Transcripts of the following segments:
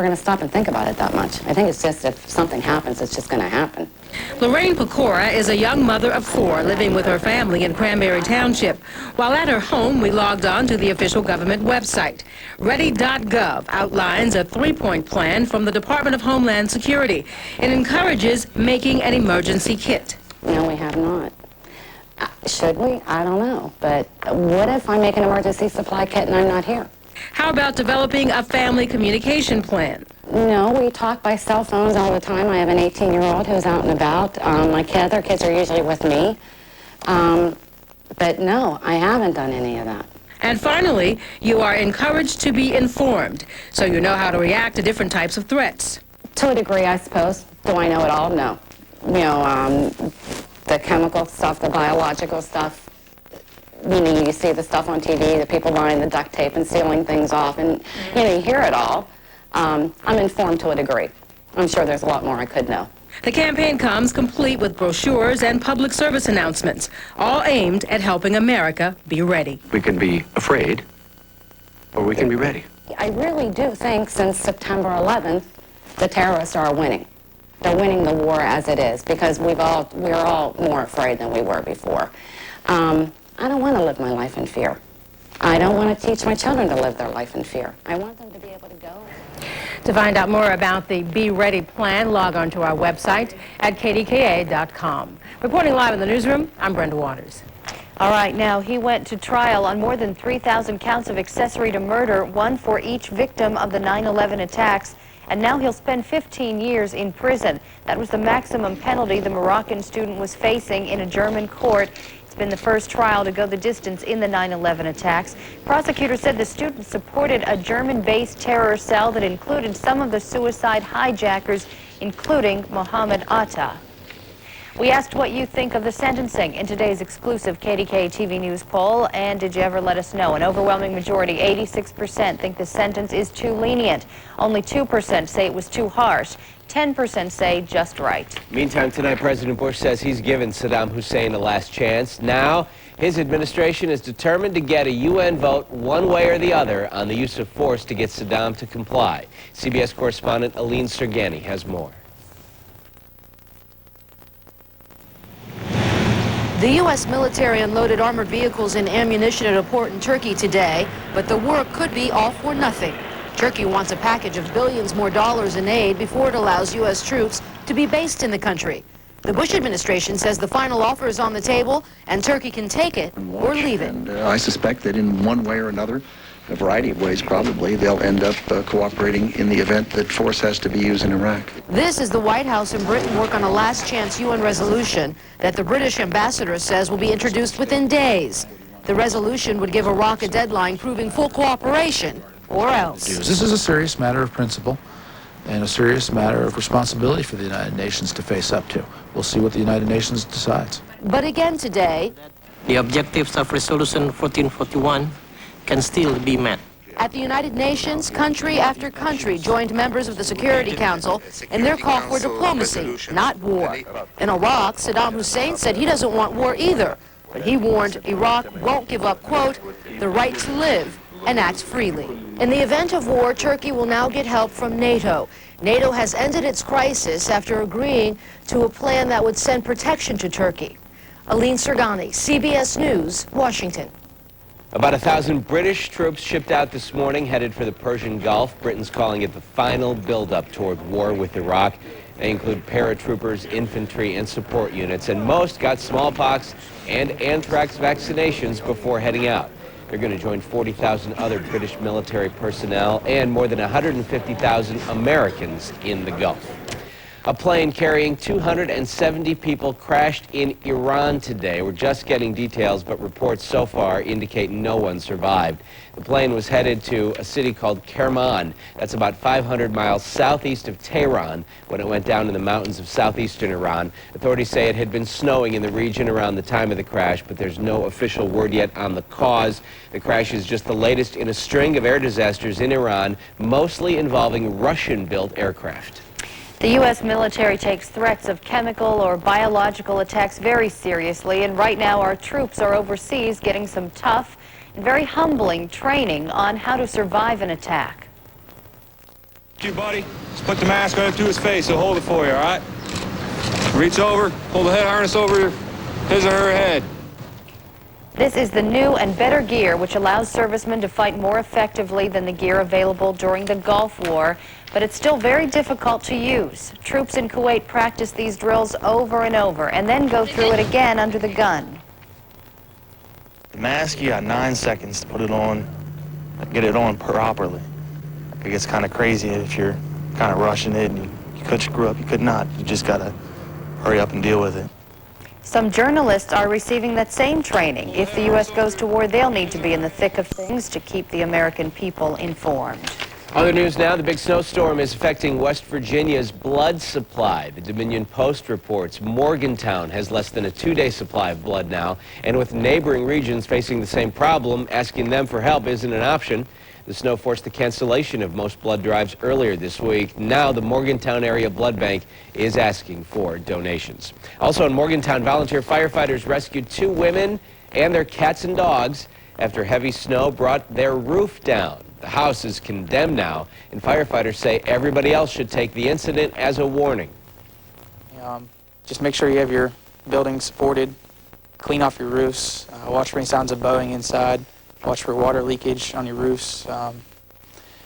We're going to stop and think about it that much. I think it's just if something happens, it's just going to happen. Lorraine Pecora is a young mother of 4 living with her family in Cranberry Township. While at her home, we logged on to the official government website. Ready.gov outlines a 3-point plan from the Department of Homeland Security. It encourages making an emergency kit. No, we have not. Should we? I don't know. But what if I make an emergency supply kit and I'm not here? How about developing a family communication plan? No, we talk by cell phones all the time. I have an 18-year-old who's out and about. Their kids are usually with me. But no, I haven't done any of that. And finally, you are encouraged to be informed, so you know how to react to different types of threats. To a degree, I suppose. Do I know it all? No. The chemical stuff, the biological stuff. You see the stuff on TV, the people buying the duct tape and sealing things off, and you hear it all. I'm informed to a degree. I'm sure there's a lot more I could know. The campaign comes complete with brochures and public service announcements, all aimed at helping America be ready. We can be afraid, or we can be ready. I really do think since September 11th, the terrorists are winning. They're winning the war as it is, because we're all more afraid than we were before. I don't want to live my life in fear. I don't want to teach my children to live their life in fear. I want them to be able to go. To find out more about the Be Ready plan, log on to our website at KDKA.com. Reporting live in the newsroom, I'm Brenda Waters. All right, now he went to trial on more than 3,000 counts of accessory to murder, one for each victim of the 9/11 attacks. And now he'll spend 15 years in prison. That was the maximum penalty the Moroccan student was facing in a German court. It's been the first trial to go the distance in the 9/11 attacks. Prosecutors said the student supported a German-based terror cell that included some of the suicide hijackers, including Mohammed Atta. We asked what you think of the sentencing in today's exclusive KDKA TV News poll, and did you ever let us know? An overwhelming majority, 86%, think the sentence is too lenient. Only 2% say it was too harsh. 10% say just right. Meantime, tonight, President Bush says he's given Saddam Hussein a last chance. Now, his administration is determined to get a UN vote one way or the other on the use of force to get Saddam to comply. CBS correspondent Aline Sergani has more. The U.S. military unloaded armored vehicles and ammunition at a port in Turkey today, but the war could be all for nothing. Turkey wants a package of billions more dollars in aid before it allows U.S. troops to be based in the country. The Bush administration says the final offer is on the table, and Turkey can take it or leave it. And I suspect that in one way or another, a variety of ways probably, they'll end up cooperating in the event that force has to be used in Iraq. This is the White House and Britain work on a last chance UN resolution that the British ambassador says will be introduced within days. The resolution would give Iraq a deadline proving full cooperation or else. This is a serious matter of principle and a serious matter of responsibility for the United Nations to face up to. We'll see what the United Nations decides. But again today, the objectives of Resolution 1441 can still be met. At the United Nations, country after country joined members of the Security Council in their call for diplomacy, not war. In Iraq, Saddam Hussein said he doesn't want war either, but he warned Iraq won't give up, quote, the right to live and act freely. In the event of war, Turkey will now get help from NATO. NATO has ended its crisis after agreeing to a plan that would send protection to Turkey. Aline Sergani, CBS News, Washington. About 1,000 British troops shipped out this morning, headed for the Persian Gulf. Britain's calling it the final buildup toward war with Iraq. They include paratroopers, infantry, and support units, and most got smallpox and anthrax vaccinations before heading out. They're going to join 40,000 other British military personnel and more than 150,000 Americans in the Gulf. A plane carrying 270 people crashed in Iran today. We're just getting details, but reports so far indicate no one survived. The plane was headed to a city called Kerman. That's about 500 miles southeast of Tehran when it went down in the mountains of southeastern Iran. Authorities say it had been snowing in the region around the time of the crash, but there's no official word yet on the cause. The crash is just the latest in a string of air disasters in Iran, mostly involving Russian-built aircraft. The U.S. military takes threats of chemical or biological attacks very seriously, and right now our troops are overseas getting some tough and very humbling training on how to survive an attack. You, buddy. Just put the mask right up to his face. He'll hold it for you, all right? Reach over, pull the head harness over his or her head. This is the new and better gear which allows servicemen to fight more effectively than the gear available during the Gulf War, but it's still very difficult to use. Troops in Kuwait practice these drills over and over and then go through it again under the gun. The mask, you got 9 seconds to put it on, get it on properly. It gets kind of crazy if you're kind of rushing it and you could screw up, you could not. You just got to hurry up and deal with it. Some journalists are receiving that same training. If the U.S. goes to war, they'll need to be in the thick of things to keep the American people informed. Other news now, the big snowstorm is affecting West Virginia's blood supply. The Dominion Post reports Morgantown has less than a 2-day supply of blood now, and with neighboring regions facing the same problem, asking them for help isn't an option. The snow forced the cancellation of most blood drives earlier this week. Now the Morgantown Area Blood Bank is asking for donations. Also in Morgantown, volunteer firefighters rescued 2 women and their cats and dogs after heavy snow brought their roof down. The house is condemned now, and firefighters say everybody else should take the incident as a warning. Just make sure you have your building supported, clean off your roofs, watch for any sounds of bowing inside. Watch for water leakage on your roofs,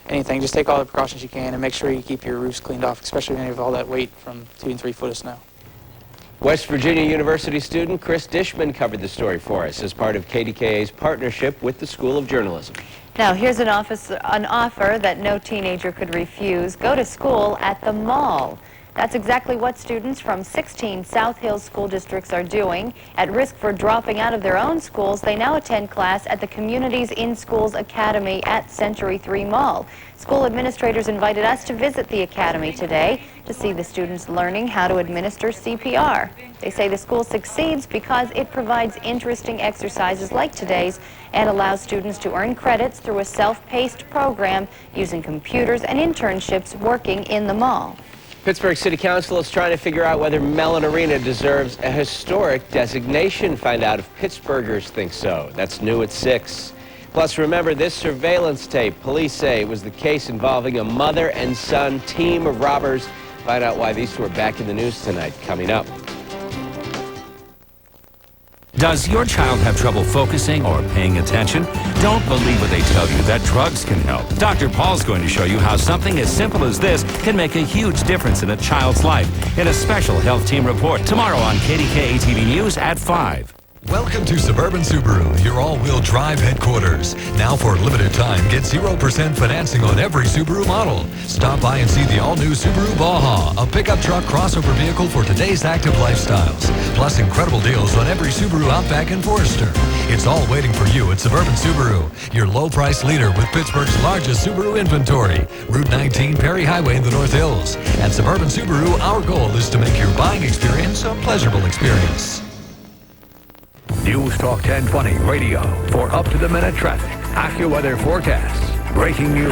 anything. Just take all the precautions you can and make sure you keep your roofs cleaned off, especially when you have all that weight from 2 and 3 foot of snow. West Virginia University student Chris Dishman covered the story for us as part of KDKA's partnership with the School of Journalism. Now, here's an offer that no teenager could refuse. Go to school at the mall. That's exactly what students from 16 South Hills school districts are doing. At risk for dropping out of their own schools, they now attend class at the Communities in Schools Academy at Century 3 Mall. School administrators invited us to visit the academy today to see the students learning how to administer CPR. They say the school succeeds because it provides interesting exercises like today's and allows students to earn credits through a self-paced program using computers and internships working in the mall. Pittsburgh City Council is trying to figure out whether Mellon Arena deserves a historic designation. Find out if Pittsburghers think so. That's new at 6. Plus, remember this surveillance tape. Police say it was the case involving a mother and son team of robbers. Find out why these two are back in the news tonight. Coming up. Does your child have trouble focusing or paying attention? Don't believe what they tell you that drugs can help. Dr. Paul's going to show you how something as simple as this can make a huge difference in a child's life in a special health team report tomorrow on KDKA TV News at 5. Welcome to Suburban Subaru, your all-wheel drive headquarters. Now for a limited time, get 0% financing on every Subaru model. Stop by and see the all-new Subaru Baja, a pickup truck crossover vehicle for today's active lifestyles. Plus incredible deals on every Subaru Outback and Forester. It's all waiting for you at Suburban Subaru, your low-price leader with Pittsburgh's largest Subaru inventory. Route 19 Perry Highway in the North Hills. At Suburban Subaru, our goal is to make your buying experience a pleasurable experience. News Talk 1020 Radio for up-to-the-minute traffic, AccuWeather forecasts, breaking news,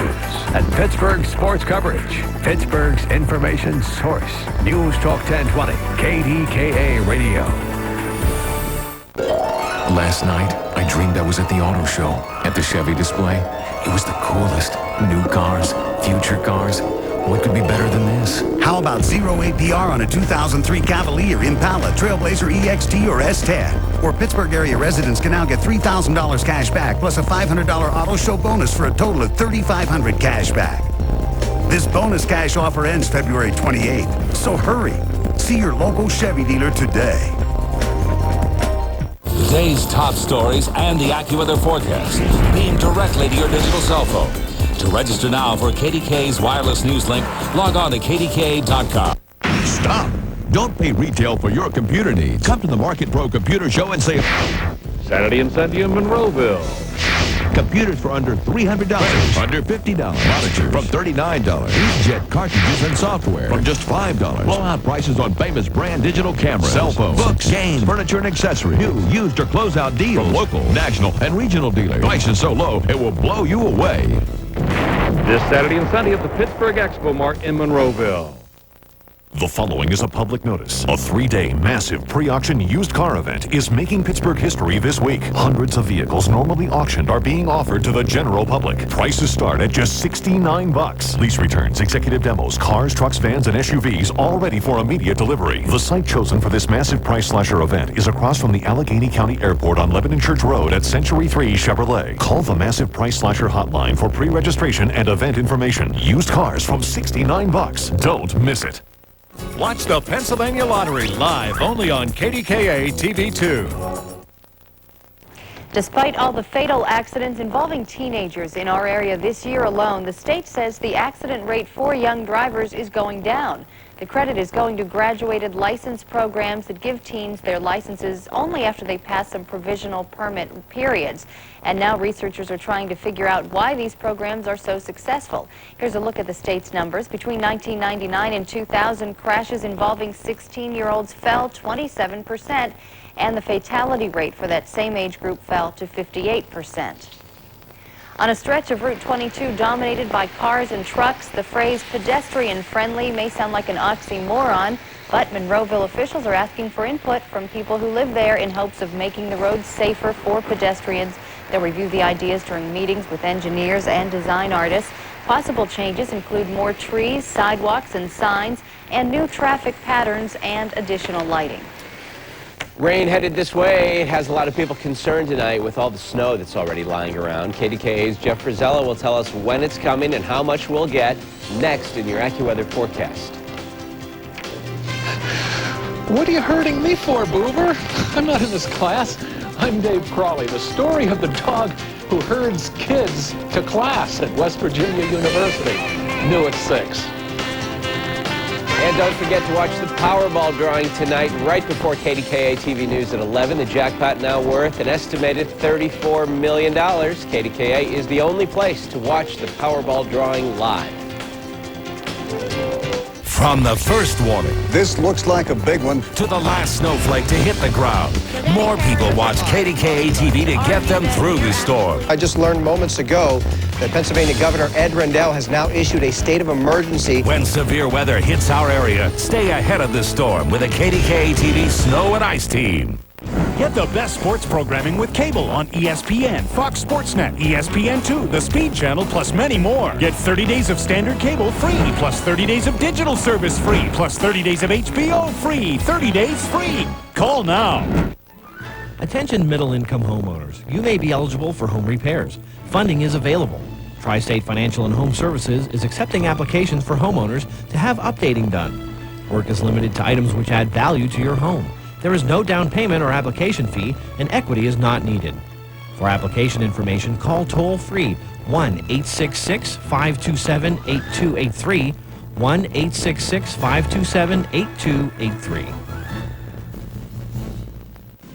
and Pittsburgh sports coverage. Pittsburgh's information source. News Talk 1020 KDKA Radio. Last night, I dreamed I was at the auto show at the Chevy display. It was the coolest. New cars, future cars. What could be better than this? How about 0 APR on a 2003 Cavalier, Impala, Trailblazer, EXT, or S10? Or Pittsburgh area residents can now get $3,000 cash back plus a $500 auto show bonus for a total of $3,500 cash back. This bonus cash offer ends February 28th, so hurry. See your local Chevy dealer today. Today's top stories and the AccuWeather forecast beamed directly to your digital cell phone. To register now for KDKA's wireless news link, log on to KDKA.com. Stop! Don't pay retail for your computer needs. Come to the Market Pro Computer Show and save Saturday incentive in Monroeville. computers for under $300, under $50, monitors from $39, EasyJet cartridges and software from just $5. Blowout prices on famous brand digital cameras, cell phones, books, games, furniture and accessories. New, used, or closeout deals from local, national, and regional dealers. Prices so low, it will blow you away. This Saturday and Sunday at the Pittsburgh Expo Mart in Monroeville. The following is a public notice. A 3-day massive pre-auction used car event is making Pittsburgh history this week. Hundreds of vehicles normally auctioned are being offered to the general public. Prices start at just $69. Lease returns, executive demos, cars, trucks, vans, and SUVs all ready for immediate delivery. The site chosen for this massive price slasher event is across from the Allegheny County Airport on Lebanon Church Road at Century 3 Chevrolet. Call the massive price slasher hotline for pre-registration and event information. Used cars from $69. Don't miss it. Watch the Pennsylvania Lottery live only on KDKA TV2. Despite all the fatal accidents involving teenagers in our area this year alone, the state says the accident rate for young drivers is going down. The credit is going to graduated license programs that give teens their licenses only after they pass some provisional permit periods. And now researchers are trying to figure out why these programs are so successful. Here's a look at the state's numbers. Between 1999 and 2000, crashes involving 16-year-olds fell 27%, and the fatality rate for that same age group fell to 58%. On a stretch of Route 22 dominated by cars and trucks, the phrase pedestrian-friendly may sound like an oxymoron, but Monroeville officials are asking for input from people who live there in hopes of making the roads safer for pedestrians. They'll review the ideas during meetings with engineers and design artists. Possible changes include more trees, sidewalks, and signs, and new traffic patterns and additional lighting. Rain headed this way has a lot of people concerned tonight with all the snow that's already lying around. KDKA's Jeff Frizzella will tell us when it's coming and how much we'll get next in your AccuWeather forecast. What are you hurting me for, Boober? I'm not in this class. I'm Dave Crawley, the story of the dog who herds kids to class at West Virginia University. New at 6. And don't forget to watch the Powerball drawing tonight right before KDKA TV News at 11. The jackpot now worth an estimated $34 million. KDKA is the only place to watch the Powerball drawing live. From the first warning, this looks like a big one, to the last snowflake to hit the ground, more people watch KDKA TV to get them through the storm. I just learned moments ago that Pennsylvania Governor Ed Rendell has now issued a state of emergency. When severe weather hits our area, stay ahead of the storm with a KDKA TV Snow and Ice team. Get the best sports programming with cable on ESPN, Fox Sportsnet, ESPN2, the Speed Channel, plus many more. Get 30 days of standard cable free, plus 30 days of digital service free, plus 30 days of HBO free, 30 days free. Call now. Attention middle-income homeowners. You may be eligible for home repairs. Funding is available. Tri-State Financial and Home Services is accepting applications for homeowners to have updating done. Work is limited to items which add value to your home. There is no down payment or application fee, and equity is not needed. For application information, call toll-free 1-866-527-8283, 1-866-527-8283.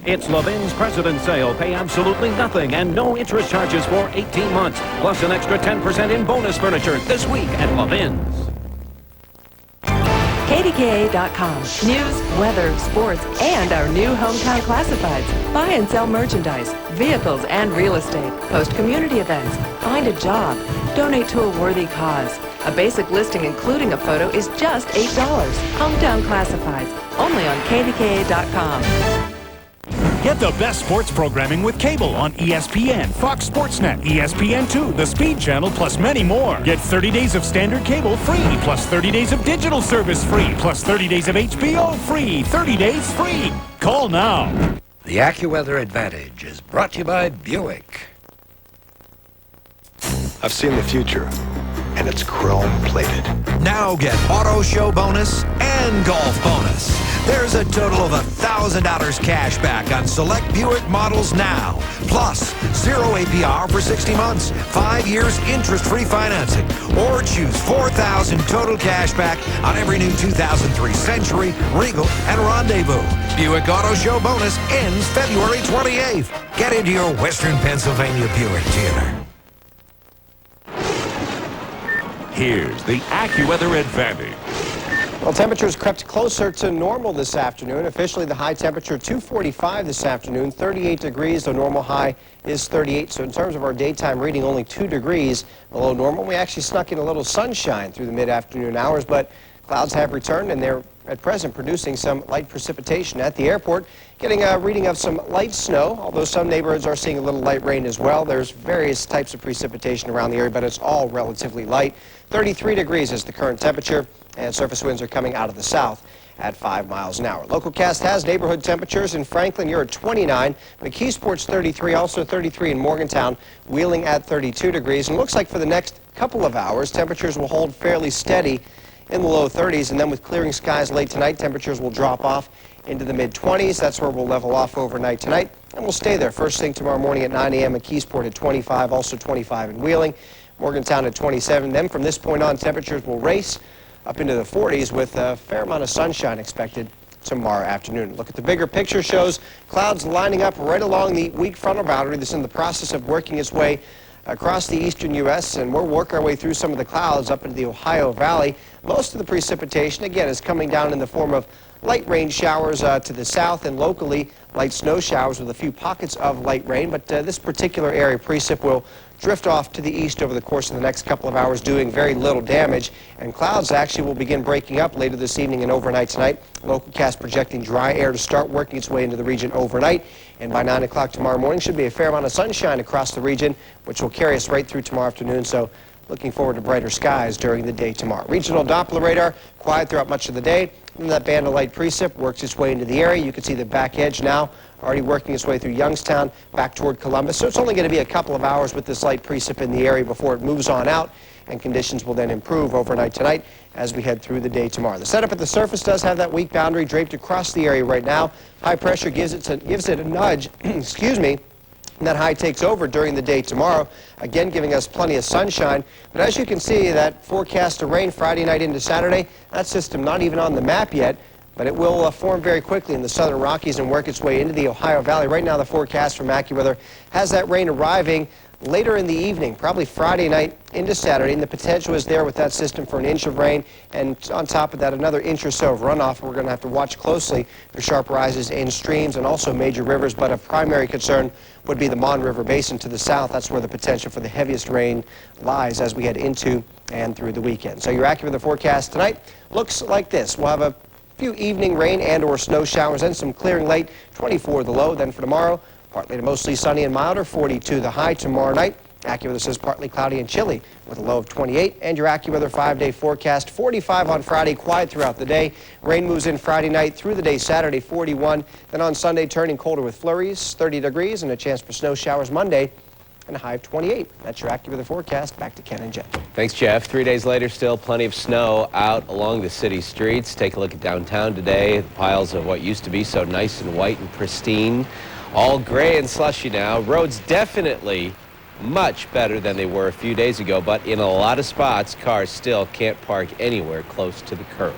It's Levin's President's Sale. Pay absolutely nothing and no interest charges for 18 months, plus an extra 10% in bonus furniture this week at Levin's. KDKA.com. News, weather, sports, and our new hometown classifieds. Buy and sell merchandise, vehicles, and real estate. Post community events. Find a job. Donate to a worthy cause. A basic listing including a photo is just $8. Hometown classifieds. Only on KDKA.com. Get the best sports programming with cable on ESPN, Fox Sportsnet, ESPN2, the Speed Channel, plus many more. Get 30 days of standard cable free, plus 30 days of digital service free, plus 30 days of HBO free, 30 days free. Call now. The AccuWeather Advantage is brought to you by Buick. I've seen the future, and it's chrome-plated. Now get Auto Show bonus and Golf bonus. There's a total of $1,000 cash back on select Buick models now. Plus, 0 APR for 60 months, 5 years interest-free financing. Or choose $4,000 total cash back on every new 2003 Century, Regal, and Rendezvous. Buick Auto Show bonus ends February 28th. Get into your Western Pennsylvania Buick dealer. Here's the AccuWeather Advantage. Well, temperatures crept closer to normal this afternoon. Officially, the high temperature 245 this afternoon, 38 degrees. The normal high is 38. So in terms of our daytime reading, only 2 degrees below normal. We actually snuck in a little sunshine through the mid-afternoon hours, but Clouds have returned, and they're at present producing some light precipitation at the airport. Getting a reading of some light snow, although some neighborhoods are seeing a little light rain as well. There's various types of precipitation around the area, but it's all relatively light. 33 degrees is the current temperature, and surface winds are coming out of the south at 5 miles an hour. Localcast has neighborhood temperatures in Franklin. You're at 29. McKeesport's 33, also 33 in Morgantown. Wheeling at 32 degrees. And it looks like for the next couple of hours, temperatures will hold fairly steady in the low 30s. And then with clearing skies late tonight, temperatures will drop off into the mid-20s. That's where we'll level off overnight tonight. And we'll stay there first thing tomorrow morning at 9 a.m. McKeesport at 25, also 25 in Wheeling. Morgantown at 27. Then from this point on, temperatures will race up into the 40s with a fair amount of sunshine expected tomorrow afternoon. Look at the bigger picture shows clouds lining up right along the weak frontal boundary. This is in the process of working its way across the eastern U.S., and we'll work our way through some of the clouds up into the Ohio Valley. Most of the precipitation, again, is coming down in the form of light rain showers to the south and locally light snow showers with a few pockets of light rain. But this particular area, precip, will drift off to the east over the course of the next couple of hours, doing very little damage. And clouds actually will begin breaking up later this evening and overnight tonight. Localcast projecting dry air to start working its way into the region overnight. And by 9 o'clock tomorrow morning, should be a fair amount of sunshine across the region, which will carry us right through tomorrow afternoon. So looking forward to brighter skies during the day tomorrow. Regional Doppler radar, quiet throughout much of the day. And that band of light precip works its way into the area. You can see the back edge now already working its way through Youngstown back toward Columbus. So it's only going to be a couple of hours with this light precip in the area before it moves on out, and conditions will then improve overnight tonight as we head through the day tomorrow. The setup at the surface does have that weak boundary draped across the area right now. High pressure gives it a nudge, excuse me, and that high takes over during the day tomorrow, again giving us plenty of sunshine. But as you can see, that forecast of rain Friday night into Saturday, that system not even on the map yet, but it will form very quickly in the southern Rockies and work its way into the Ohio Valley. Right now, the forecast from AccuWeather has that rain arriving later in the evening, probably Friday night into Saturday, and the potential is there with that system for an inch of rain, and on top of that, another inch or so of runoff. We're going to have to watch closely for sharp rises in streams and also major rivers, but of primary concern would be the Mon River Basin to the south. That's where the potential for the heaviest rain lies as we head into and through the weekend. So your AccuWeather forecast tonight looks like this. We'll have a few evening rain and or snow showers and some clearing late, 24 the low. Then for tomorrow, partly to mostly sunny and milder, 42 the high tomorrow night. AccuWeather says partly cloudy and chilly with a low of 28. And your AccuWeather 5-day forecast, 45 on Friday, quiet throughout the day. Rain moves in Friday night through the day Saturday, 41. Then on Sunday, turning colder with flurries, 30 degrees, and a chance for snow showers Monday, and a high of 28. That's your AccuWeather forecast. Back to Ken and Jeff. Thanks, Jeff. 3 days later, still plenty of snow out along the city streets. Take a look at downtown today. The piles of what used to be so nice and white and pristine, all gray and slushy now. Roads definitely much better than they were a few days ago, but in a lot of spots, cars still can't park anywhere close to the curb.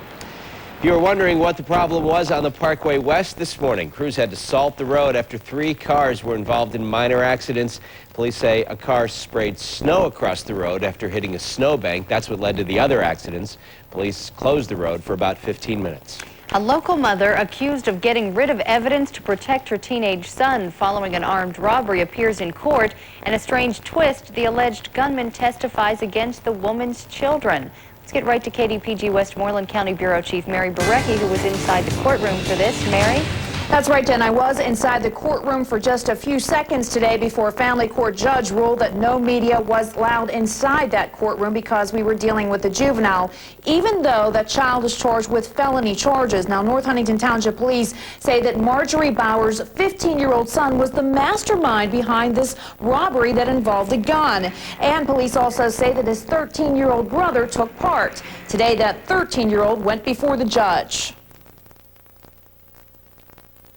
If you were wondering what the problem was on the Parkway West this morning, crews had to salt the road after 3 cars were involved in minor accidents. Police say a car sprayed snow across the road after hitting a snowbank. That's what led to the other accidents. Police closed the road for about 15 minutes. A local mother accused of getting rid of evidence to protect her teenage son following an armed robbery appears in court. And a strange twist, the alleged gunman testifies against the woman's children. Let's get right to KDPG Westmoreland County Bureau Chief Mary Barecki, who was inside the courtroom for this. Mary? That's right, Jen. I was inside the courtroom for just a few seconds today before a family court judge ruled that no media was allowed inside that courtroom because we were dealing with a juvenile, even though that child is charged with felony charges. Now, North Huntington Township Police say that Marjorie Bauer's 15-year-old son was the mastermind behind this robbery that involved a gun. And police also say that his 13-year-old brother took part. Today, that 13-year-old went before the judge.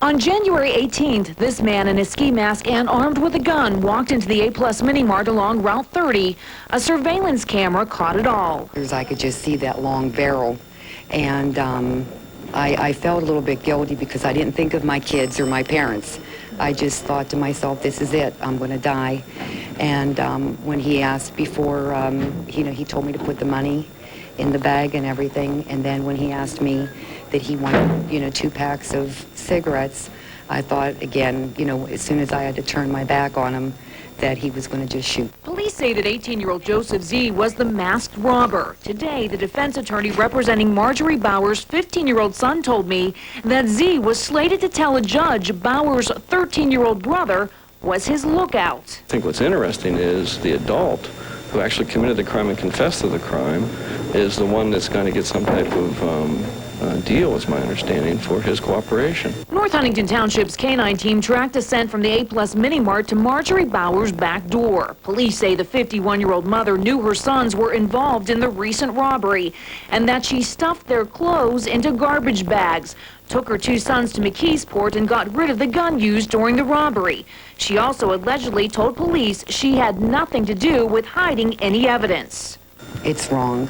On January 18th, this man in a ski mask and armed with a gun walked into the A-Plus Mini-Mart along Route 30. A surveillance camera caught it all. I could just see that long barrel, and I felt a little bit guilty because I didn't think of my kids or my parents. I just thought to myself, this is it, I'm going to die. And when he asked before, he told me to put the money in the bag and everything, and then when he asked me that he wanted, 2 packs of cigarettes, I thought, again, as soon as I had to turn my back on him, that he was going to just shoot. Police say that 18-year-old Joseph Z. was the masked robber. Today, the defense attorney representing Marjorie Bauer's 15-year-old son told me that Z was slated to tell a judge Bauer's 13-year-old brother was his lookout. I think what's interesting is the adult who actually committed the crime and confessed to the crime is the one that's going to get some type of deal, is my understanding, for his cooperation. North Huntington Township's K-9 team tracked a scent from the A-Plus Mini Mart to Marjorie Bauer's back door. Police say the 51-year-old mother knew her sons were involved in the recent robbery and that she stuffed their clothes into garbage bags, took her two sons to McKeesport, and got rid of the gun used during the robbery. She also allegedly told police she had nothing to do with hiding any evidence. It's wrong.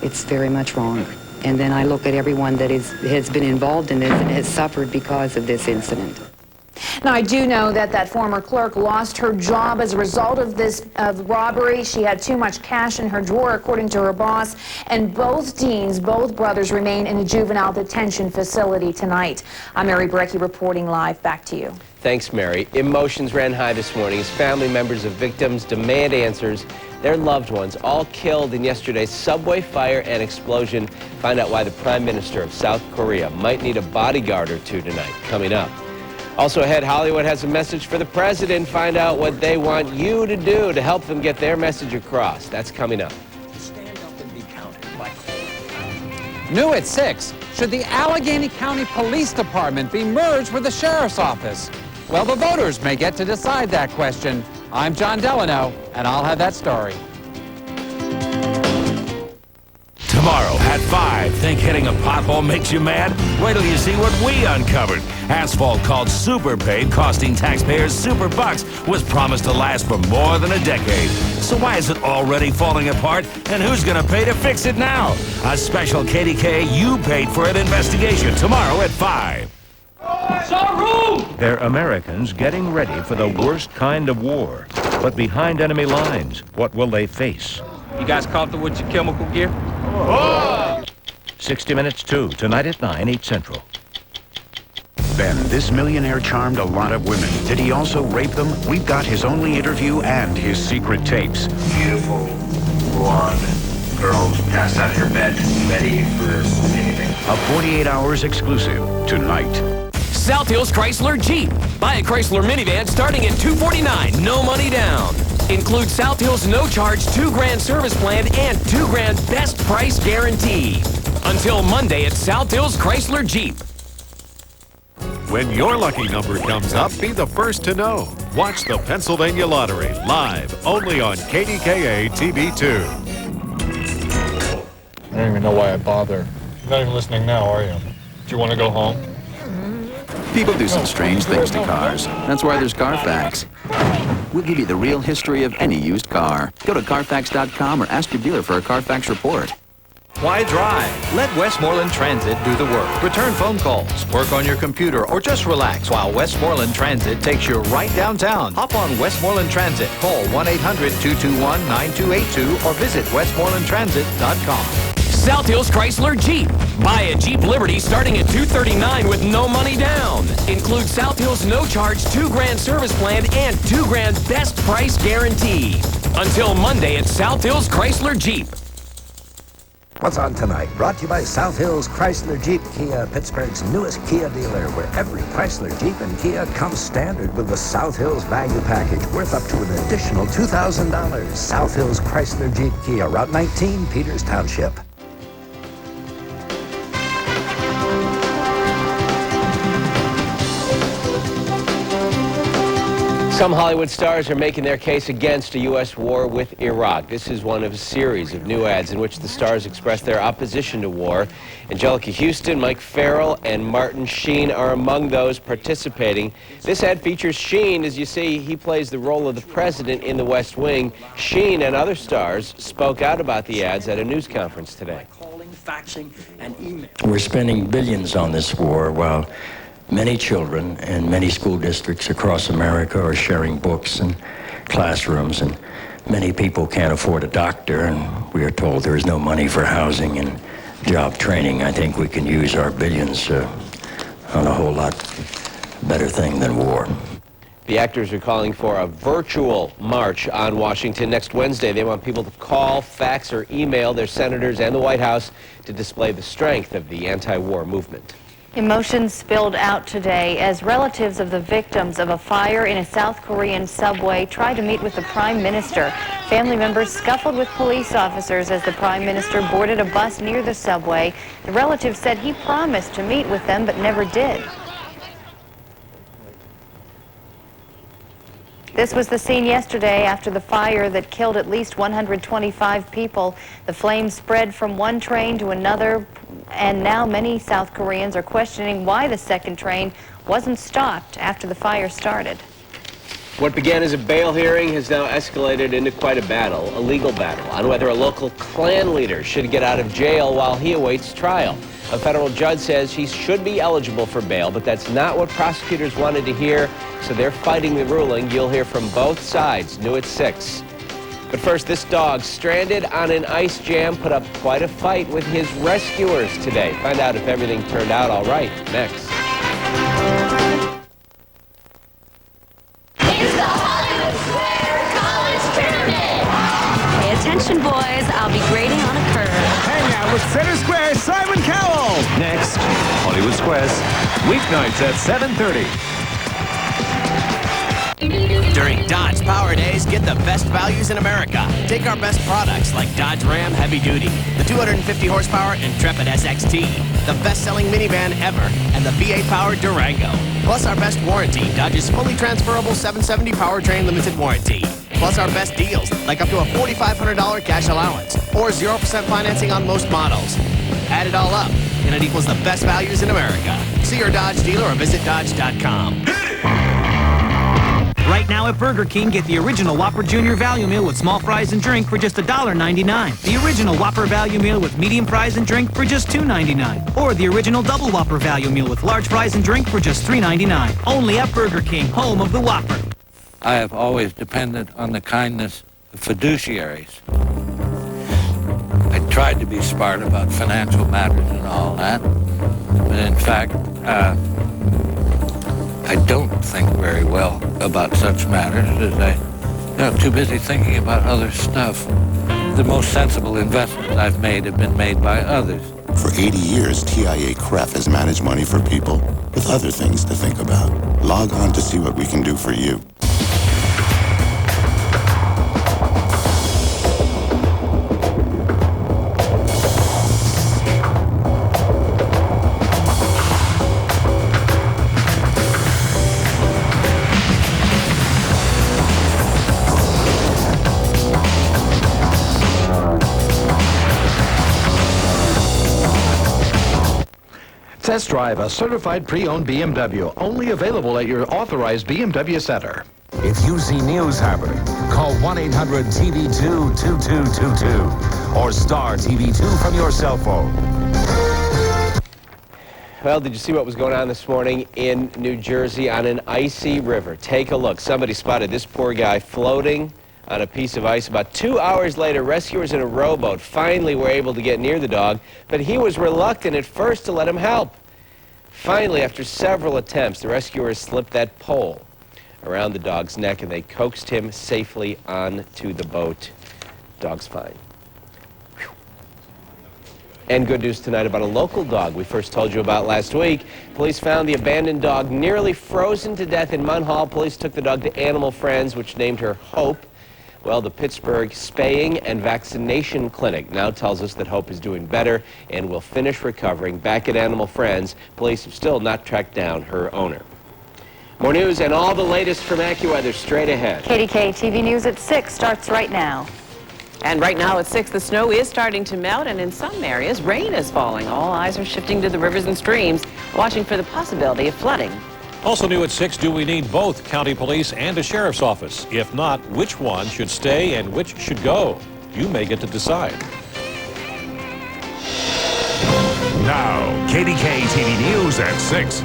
It's very much wrong. And then I look at everyone that has been involved in this and has suffered because of this incident. Now, I do know that that former clerk lost her job as a result of this robbery. She had too much cash in her drawer, according to her boss. And both deans, both brothers, remain in a juvenile detention facility tonight. I'm Mary Brecky reporting live. Back to you. Thanks, Mary. Emotions ran high this morning as family members of victims demand answers. Their loved ones all killed in yesterday's subway fire and explosion. Find out why the Prime Minister of South Korea might need a bodyguard or two tonight. Coming up. Also ahead, Hollywood has a message for the president. Find out what they want you to do to help them get their message across. That's coming up. New at 6, should the Allegheny County Police Department be merged with the Sheriff's Office? Well, the voters may get to decide that question. I'm John Delano, and I'll have that story. Tomorrow at 5, think hitting a pothole makes you mad? Wait till you see what we uncovered. Asphalt called super paved, costing taxpayers super bucks, was promised to last for more than a decade. So why is it already falling apart, and who's going to pay to fix it now? A special KDKA You Paid For It investigation tomorrow at 5. They're Americans getting ready for the worst kind of war. But behind enemy lines, what will they face? You guys comfortable with your chemical gear? 60 Minutes 2, tonight at 9, 8 Central. Ben, this millionaire charmed a lot of women. Did he also rape them? We've got his only interview and his secret tapes. Beautiful, blonde girls passed out of your bed, ready for anything. A 48 hours exclusive tonight. South Hills Chrysler Jeep. Buy a Chrysler minivan starting at $249, no money down. Includes South Hills no-charge $2,000 service plan and $2,000 best price guarantee. Until Monday at South Hills Chrysler Jeep. When your lucky number comes up, be the first to know. Watch the Pennsylvania Lottery live only on KDKA TV2. I don't even know why I bother. You're not even listening now, are you? Do you want to go home? People do some strange things to cars. That's why there's Carfax. We'll give you the real history of any used car. Go to Carfax.com or ask your dealer for a Carfax report. Why drive? Let Westmoreland Transit do the work. Return phone calls, work on your computer, or just relax while Westmoreland Transit takes you right downtown. Hop on Westmoreland Transit. Call 1-800-221-9282 or visit westmorelandtransit.com. South Hills Chrysler Jeep. Buy a Jeep Liberty starting at $239 with no money down. Includes South Hills no-charge $2,000 service plan and $2,000 best price guarantee. Until Monday at South Hills Chrysler Jeep. What's on tonight? Brought to you by South Hills Chrysler Jeep Kia, Pittsburgh's newest Kia dealer, where every Chrysler Jeep and Kia comes standard with the South Hills value package, worth up to an additional $2,000. South Hills Chrysler Jeep Kia, Route 19, Peters Township. Some Hollywood stars are making their case against a U.S. war with Iraq. This is one of a series of new ads in which the stars express their opposition to war. Angelica Houston, Mike Farrell, and Martin Sheen are among those participating. This ad features Sheen. As you see, he plays the role of the president in The West Wing. Sheen and other stars spoke out about the ads at a news conference today. Faxing, and email. We're spending billions on this war while many children in many school districts across America are sharing books and classrooms, and many people can't afford a doctor, and we are told there is no money for housing and job training. I think we can use our billions on a whole lot better thing than war. The actors are calling for a virtual march on Washington next Wednesday. They want people to call, fax, or email their senators and the White House to display the strength of the anti-war movement. Emotions spilled out today as relatives of the victims of a fire in a South Korean subway tried to meet with the Prime Minister. Family members scuffled with police officers as the Prime Minister boarded a bus near the subway. The relatives said he promised to meet with them but never did. This was the scene yesterday after the fire that killed at least 125 people. The flames spread from one train to another, and now many South Koreans are questioning why the second train wasn't stopped after the fire started. What began as a bail hearing has now escalated into quite a battle, a legal battle, on whether a local Klan leader should get out of jail while he awaits trial. A federal judge says he should be eligible for bail, but that's not what prosecutors wanted to hear, so they're fighting the ruling. You'll hear from both sides, new at 6. But first, this dog, stranded on an ice jam, put up quite a fight with his rescuers today. Find out if everything turned out all right next. Pay attention, boys. I'll be grading on a curve. Hang out with Center Square Simon Cowell. Next, Hollywood Squares, weeknights at 7:30. During Dodge Power Days, get the best values in America. Take our best products like Dodge Ram Heavy Duty, the 250 horsepower Intrepid SXT, the best-selling minivan ever, and the V8-powered Durango. Plus our best warranty, Dodge's fully transferable 770 powertrain limited warranty. Plus our best deals, like up to a $4,500 cash allowance, or 0% financing on most models. Add it all up, and it equals the best values in America. See your Dodge dealer or visit Dodge.com. Right now at Burger King, get the original Whopper Junior Value Meal with small fries and drink for just $1.99. The original Whopper Value Meal with medium fries and drink for just $2.99. Or the original Double Whopper Value Meal with large fries and drink for just $3.99. Only at Burger King, home of the Whopper. I have always depended on the kindness of fiduciaries. I tried to be smart about financial matters and all that, but in fact, I don't think very well about such matters as I'm too busy thinking about other stuff. The most sensible investments I've made have been made by others. For 80 years, TIA CREF has managed money for people with other things to think about. Log on to see what we can do for you. Test drive a certified pre-owned BMW, only available at your authorized BMW center. If you see News Harbor, call 1-800-TV2-2222 or star TV2 from your cell phone. Well, did you see what was going on this morning in New Jersey on an icy river? Take a look. Somebody spotted this poor guy floating on a piece of ice. About 2 hours later, rescuers in a rowboat finally were able to get near the dog, but he was reluctant at first to let him help. Finally, after several attempts, the rescuers slipped that pole around the dog's neck and they coaxed him safely onto the boat. Dog's fine. Whew. And good news tonight about a local dog we first told you about last week. Police found the abandoned dog nearly frozen to death in Munhall. Police took the dog to Animal Friends, which named her Hope. Well, the Pittsburgh Spaying and Vaccination Clinic now tells us that Hope is doing better and will finish recovering. Back at Animal Friends, police have still not tracked down her owner. More news and all the latest from AccuWeather straight ahead. KDKA TV News at 6 starts right now. And right now at 6, the snow is starting to melt, and in some areas, rain is falling. All eyes are shifting to the rivers and streams, watching for the possibility of flooding. Also new at 6, do we need both county police and a sheriff's office? If not, which one should stay and which should go? You may get to decide. Now, KDKA TV News at 6.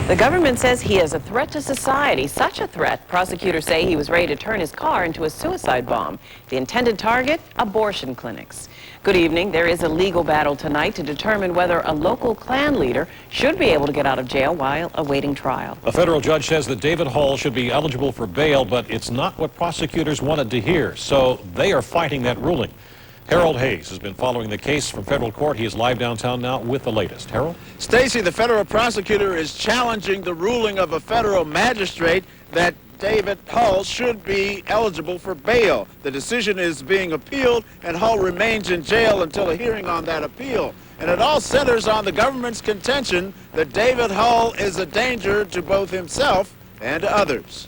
The government says he is a threat to society. Such a threat, prosecutors say he was ready to turn his car into a suicide bomb. The intended target, abortion clinics. Good evening. There is a legal battle tonight to determine whether a local Klan leader should be able to get out of jail while awaiting trial. A federal judge says that David Hull should be eligible for bail, but it's not what prosecutors wanted to hear, so they are fighting that ruling. Harold Hayes has been following the case from federal court. He is live downtown now with the latest. Harold? Stacy, the federal prosecutor is challenging the ruling of a federal magistrate that David Hull should be eligible for bail. The decision is being appealed, and Hull remains in jail until a hearing on that appeal. And it all centers on the government's contention that David Hull is a danger to both himself and to others.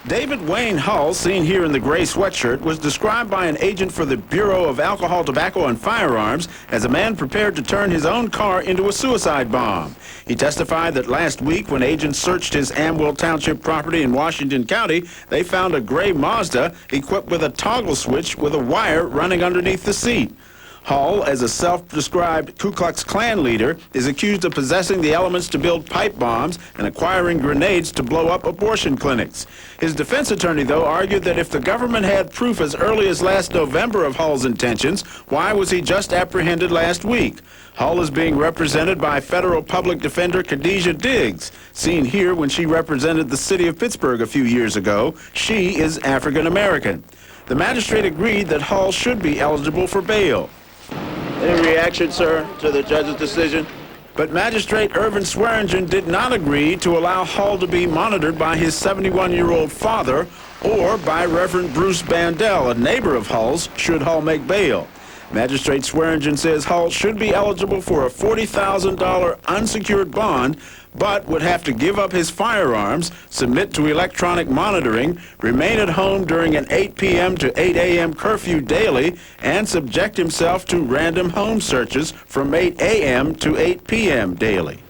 David Wayne Hull, seen here in the gray sweatshirt, was described by an agent for the Bureau of Alcohol, Tobacco, and Firearms as a man prepared to turn his own car into a suicide bomb. He testified that last week when agents searched his Amwell Township property in Washington County, they found a gray Mazda equipped with a toggle switch with a wire running underneath the seat. Hull, as a self-described Ku Klux Klan leader, is accused of possessing the elements to build pipe bombs and acquiring grenades to blow up abortion clinics. His defense attorney, though, argued that if the government had proof as early as last November of Hull's intentions, why was he just apprehended last week? Hull is being represented by federal public defender Khadijah Diggs, seen here when she represented the city of Pittsburgh a few years ago. She is African American. The magistrate agreed that Hull should be eligible for bail. Any reaction, sir, to the judge's decision? But Magistrate Irvin Swearingen did not agree to allow Hull to be monitored by his 71-year-old father or by Reverend Bruce Bandel, a neighbor of Hull's, should Hull make bail. Magistrate Swearingen says Hull should be eligible for a $40,000 unsecured bond, but would have to give up his firearms, submit to electronic monitoring, remain at home during an 8 p.m. to 8 a.m. curfew daily, and subject himself to random home searches from 8 a.m. to 8 p.m. daily.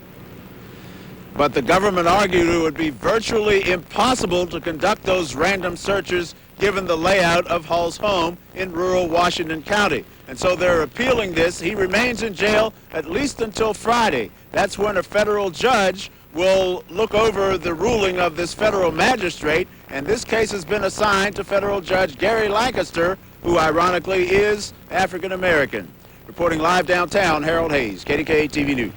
But the government argued it would be virtually impossible to conduct those random searches given the layout of Hull's home in rural Washington County. And so they're appealing this. He remains in jail at least until Friday. That's when a federal judge will look over the ruling of this federal magistrate, and this case has been assigned to federal judge Gary Lancaster, who ironically is African American. Reporting live downtown, Harold Hayes, KDKA TV News.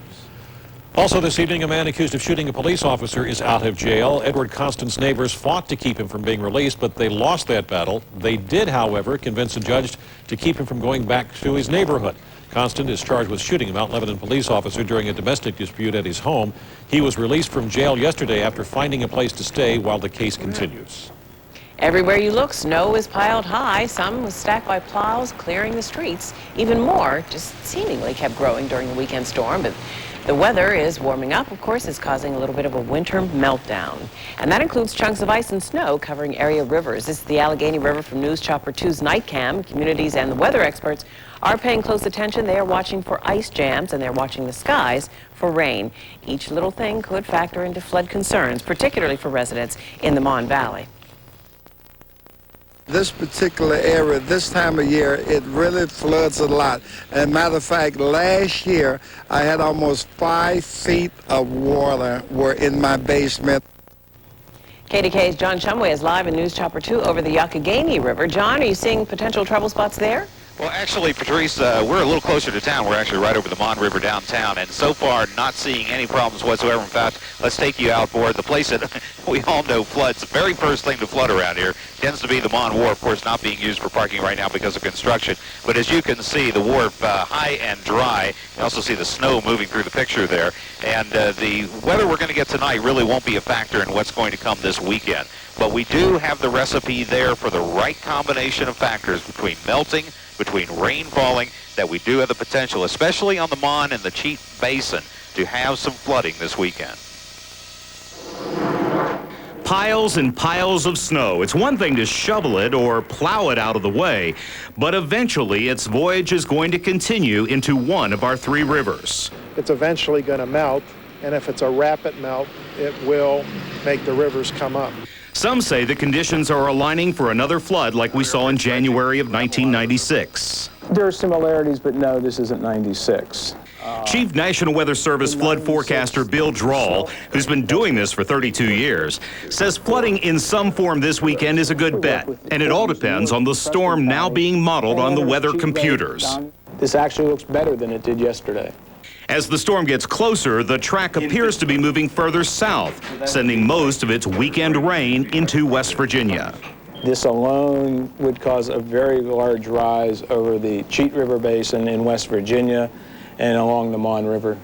Also this evening, a man accused of shooting a police officer is out of jail. Edward Constant's neighbors fought to keep him from being released, but they lost that battle. They did, however, convince a judge to keep him from going back to his neighborhood. Constant is charged with shooting a Mount Lebanon police officer during a domestic dispute at his home. He was released from jail yesterday after finding a place to stay while the case continues. Everywhere you look, snow is piled high. Some was stacked by plows clearing the streets. Even more just seemingly kept growing during the weekend storm, but the weather is warming up. Of course, it's causing a little bit of a winter meltdown. And that includes chunks of ice and snow covering area rivers. This is the Allegheny River from News Chopper 2's Night Cam. Communities and the weather experts are paying close attention. They are watching for ice jams, and they're watching the skies for rain. Each little thing could factor into flood concerns, particularly for residents in the Mon Valley. This particular area, this time of year, it really floods a lot. As a matter of fact, last year, I had almost 5 feet of water were in my basement. KDKA's John Shumway is live in News Chopper 2 over the Youghiogheny River. John, are you seeing potential trouble spots there? Well, actually, Patrice, we're a little closer to town. We're actually right over the Mon River downtown, and so far not seeing any problems whatsoever. In fact, let's take you outboard. The place that we all know floods, the very first thing to flood around here tends to be the Mon Wharf, of course, not being used for parking right now because of construction. But as you can see, the wharf high and dry. You also see the snow moving through the picture there. And the weather we're going to get tonight really won't be a factor in what's going to come this weekend. But we do have the recipe there for the right combination of factors between melting, between rain falling, that we do have the potential, especially on the Mon and the Cheat Basin, to have some flooding this weekend. Piles and piles of snow. It's one thing to shovel it or plow it out of the way, but eventually its voyage is going to continue into one of our 3 rivers. It's eventually going to melt, and if it's a rapid melt, it will make the rivers come up. Some say the conditions are aligning for another flood like we saw in January of 1996. There are similarities, but no, this isn't 96. Chief National Weather Service flood forecaster Bill Drawl, who's been doing this for 32 years, says flooding in some form this weekend is a good bet, and it all depends on the storm now being modeled on the weather computers. This actually looks better than it did yesterday. As the storm gets closer, the track appears to be moving further south, sending most of its weekend rain into West Virginia. This alone would cause a very large rise over the Cheat River Basin in West Virginia and along the Mon River.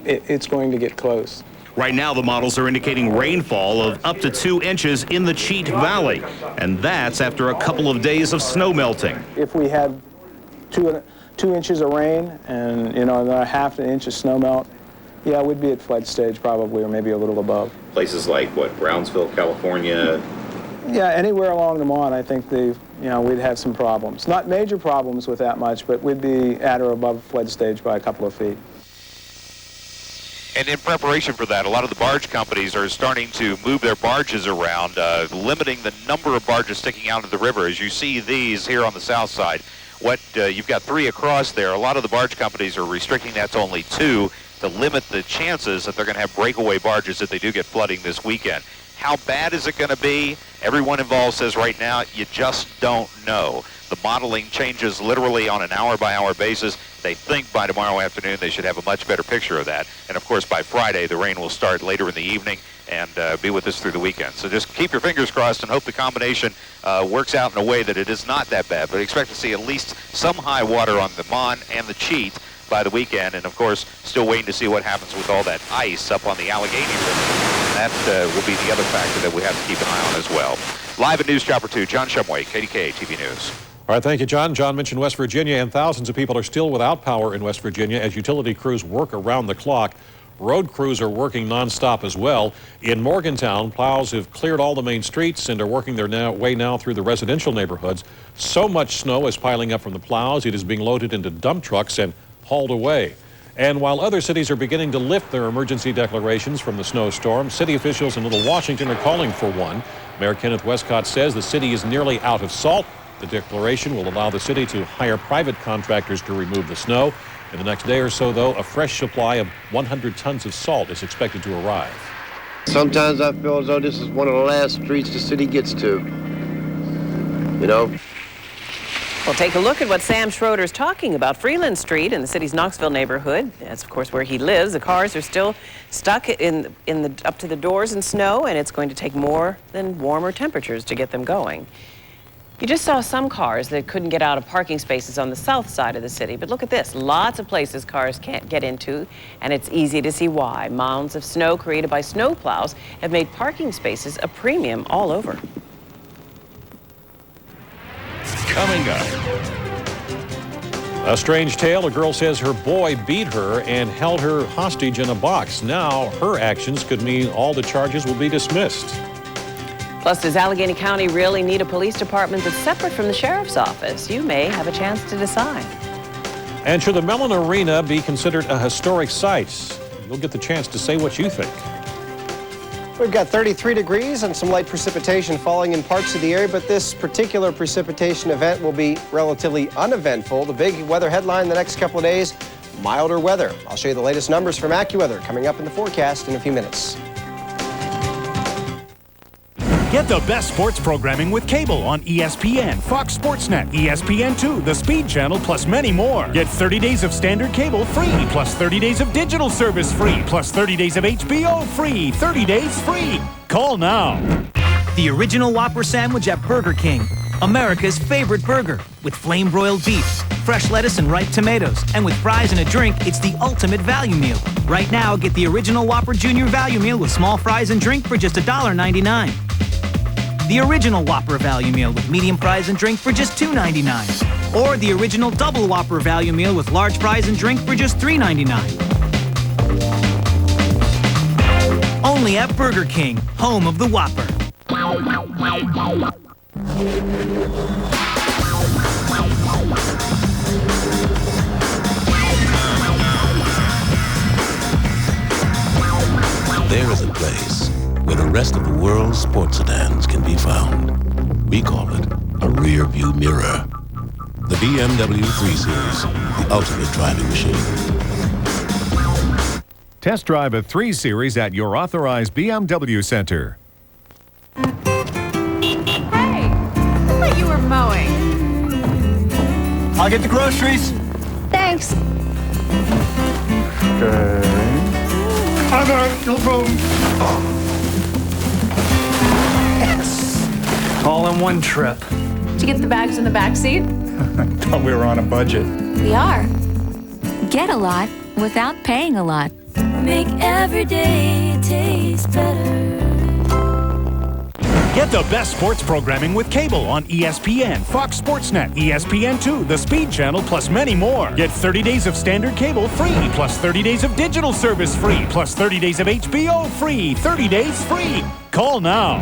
It's going to get close. Right now, the models are indicating rainfall of up to 2 inches in the Cheat Valley, and that's after a couple of days of snow melting. If we had 2 inches of rain and, another half an inch of snow melt, yeah, we'd be at flood stage probably, or maybe a little above. Places like, Brownsville, California? Yeah, anywhere along the Mon, I think we'd have some problems. Not major problems with that much, but we'd be at or above flood stage by a couple of feet. And in preparation for that, a lot of the barge companies are starting to move their barges around, limiting the number of barges sticking out of the river. As you see these here on the south side, you've got 3 across there. A lot of the barge companies are restricting that to only 2 to limit the chances that they're going to have breakaway barges if they do get flooding this weekend. How bad is it going to be? Everyone involved says right now, you just don't know. The modeling changes literally on an hour-by-hour basis. They think by tomorrow afternoon they should have a much better picture of that. And, of course, by Friday, the rain will start later in the evening and be with us through the weekend. So just keep your fingers crossed and hope the combination works out in a way that it is not that bad. But expect to see at least some high water on the Mon and the Cheat by the weekend. And, of course, still waiting to see what happens with all that ice up on the Allegheny River. And that will be the other factor that we have to keep an eye on as well. Live at News Chopper 2, John Shumway, KDKA TV News. All right, thank you, John. John mentioned West Virginia, and thousands of people are still without power in West Virginia as utility crews work around the clock. Road crews are working nonstop as well. In Morgantown, plows have cleared all the main streets and are working their way now through the residential neighborhoods. So much snow is piling up from the plows, it is being loaded into dump trucks and hauled away. And while other cities are beginning to lift their emergency declarations from the snowstorm, city officials in Little Washington are calling for one. Mayor Kenneth Westcott says the city is nearly out of salt. The declaration will allow the city to hire private contractors to remove the snow. In the next day or so, though, a fresh supply of 100 tons of salt is expected to arrive. Sometimes I feel as though this is one of the last streets the city gets to. Well, take a look at what Sam Schroeder's talking about. Freeland Street in the city's Knoxville neighborhood. That's, of course, where he lives. The cars are still stuck up to the doors in snow, and it's going to take more than warmer temperatures to get them going. You just saw some cars that couldn't get out of parking spaces on the south side of the city. But look at this. Lots of places cars can't get into, and it's easy to see why. Mounds of snow created by snowplows have made parking spaces a premium all over. Coming up. A strange tale. A girl says her boy beat her and held her hostage in a box. Now her actions could mean all the charges will be dismissed. Plus, does Allegheny County really need a police department that's separate from the sheriff's office? You may have a chance to decide. And should the Mellon Arena be considered a historic site? You'll get the chance to say what you think. We've got 33 degrees and some light precipitation falling in parts of the area, but this particular precipitation event will be relatively uneventful. The big weather headline the next couple of days, milder weather. I'll show you the latest numbers from AccuWeather coming up in the forecast in a few minutes. Get the best sports programming with cable on ESPN, Fox Sportsnet, ESPN2, the Speed Channel, plus many more. Get 30 days of standard cable free, plus 30 days of digital service free, plus 30 days of HBO free, 30 days free. Call now. The original Whopper sandwich at Burger King. America's favorite burger. With flame-broiled beef, fresh lettuce and ripe tomatoes. And with fries and a drink, it's the ultimate value meal. Right now, get the original Whopper Junior value meal with small fries and drink for just $1.99. The original Whopper value meal with medium fries and drink for just $2.99. Or the original double Whopper value meal with large fries and drink for just $3.99. Only at Burger King, home of the Whopper. There is a place where the rest of the world's sports sedans can be found. We call it a rear view mirror. The BMW 3 Series, the ultimate driving machine. Test drive a 3 Series at your authorized BMW center. Hey, I thought you were mowing. I'll get the groceries. Thanks. Okay. I got it, no problem. Yes. All in one trip. Did you get the bags in the back seat? I thought we were on a budget. We are. Get a lot without paying a lot. Make every day taste better. Get the best sports programming with cable on ESPN, Fox Sportsnet, ESPN2, the Speed Channel, plus many more. Get 30 days of standard cable free, plus 30 days of digital service free, plus 30 days of HBO free. 30 days free. Call now.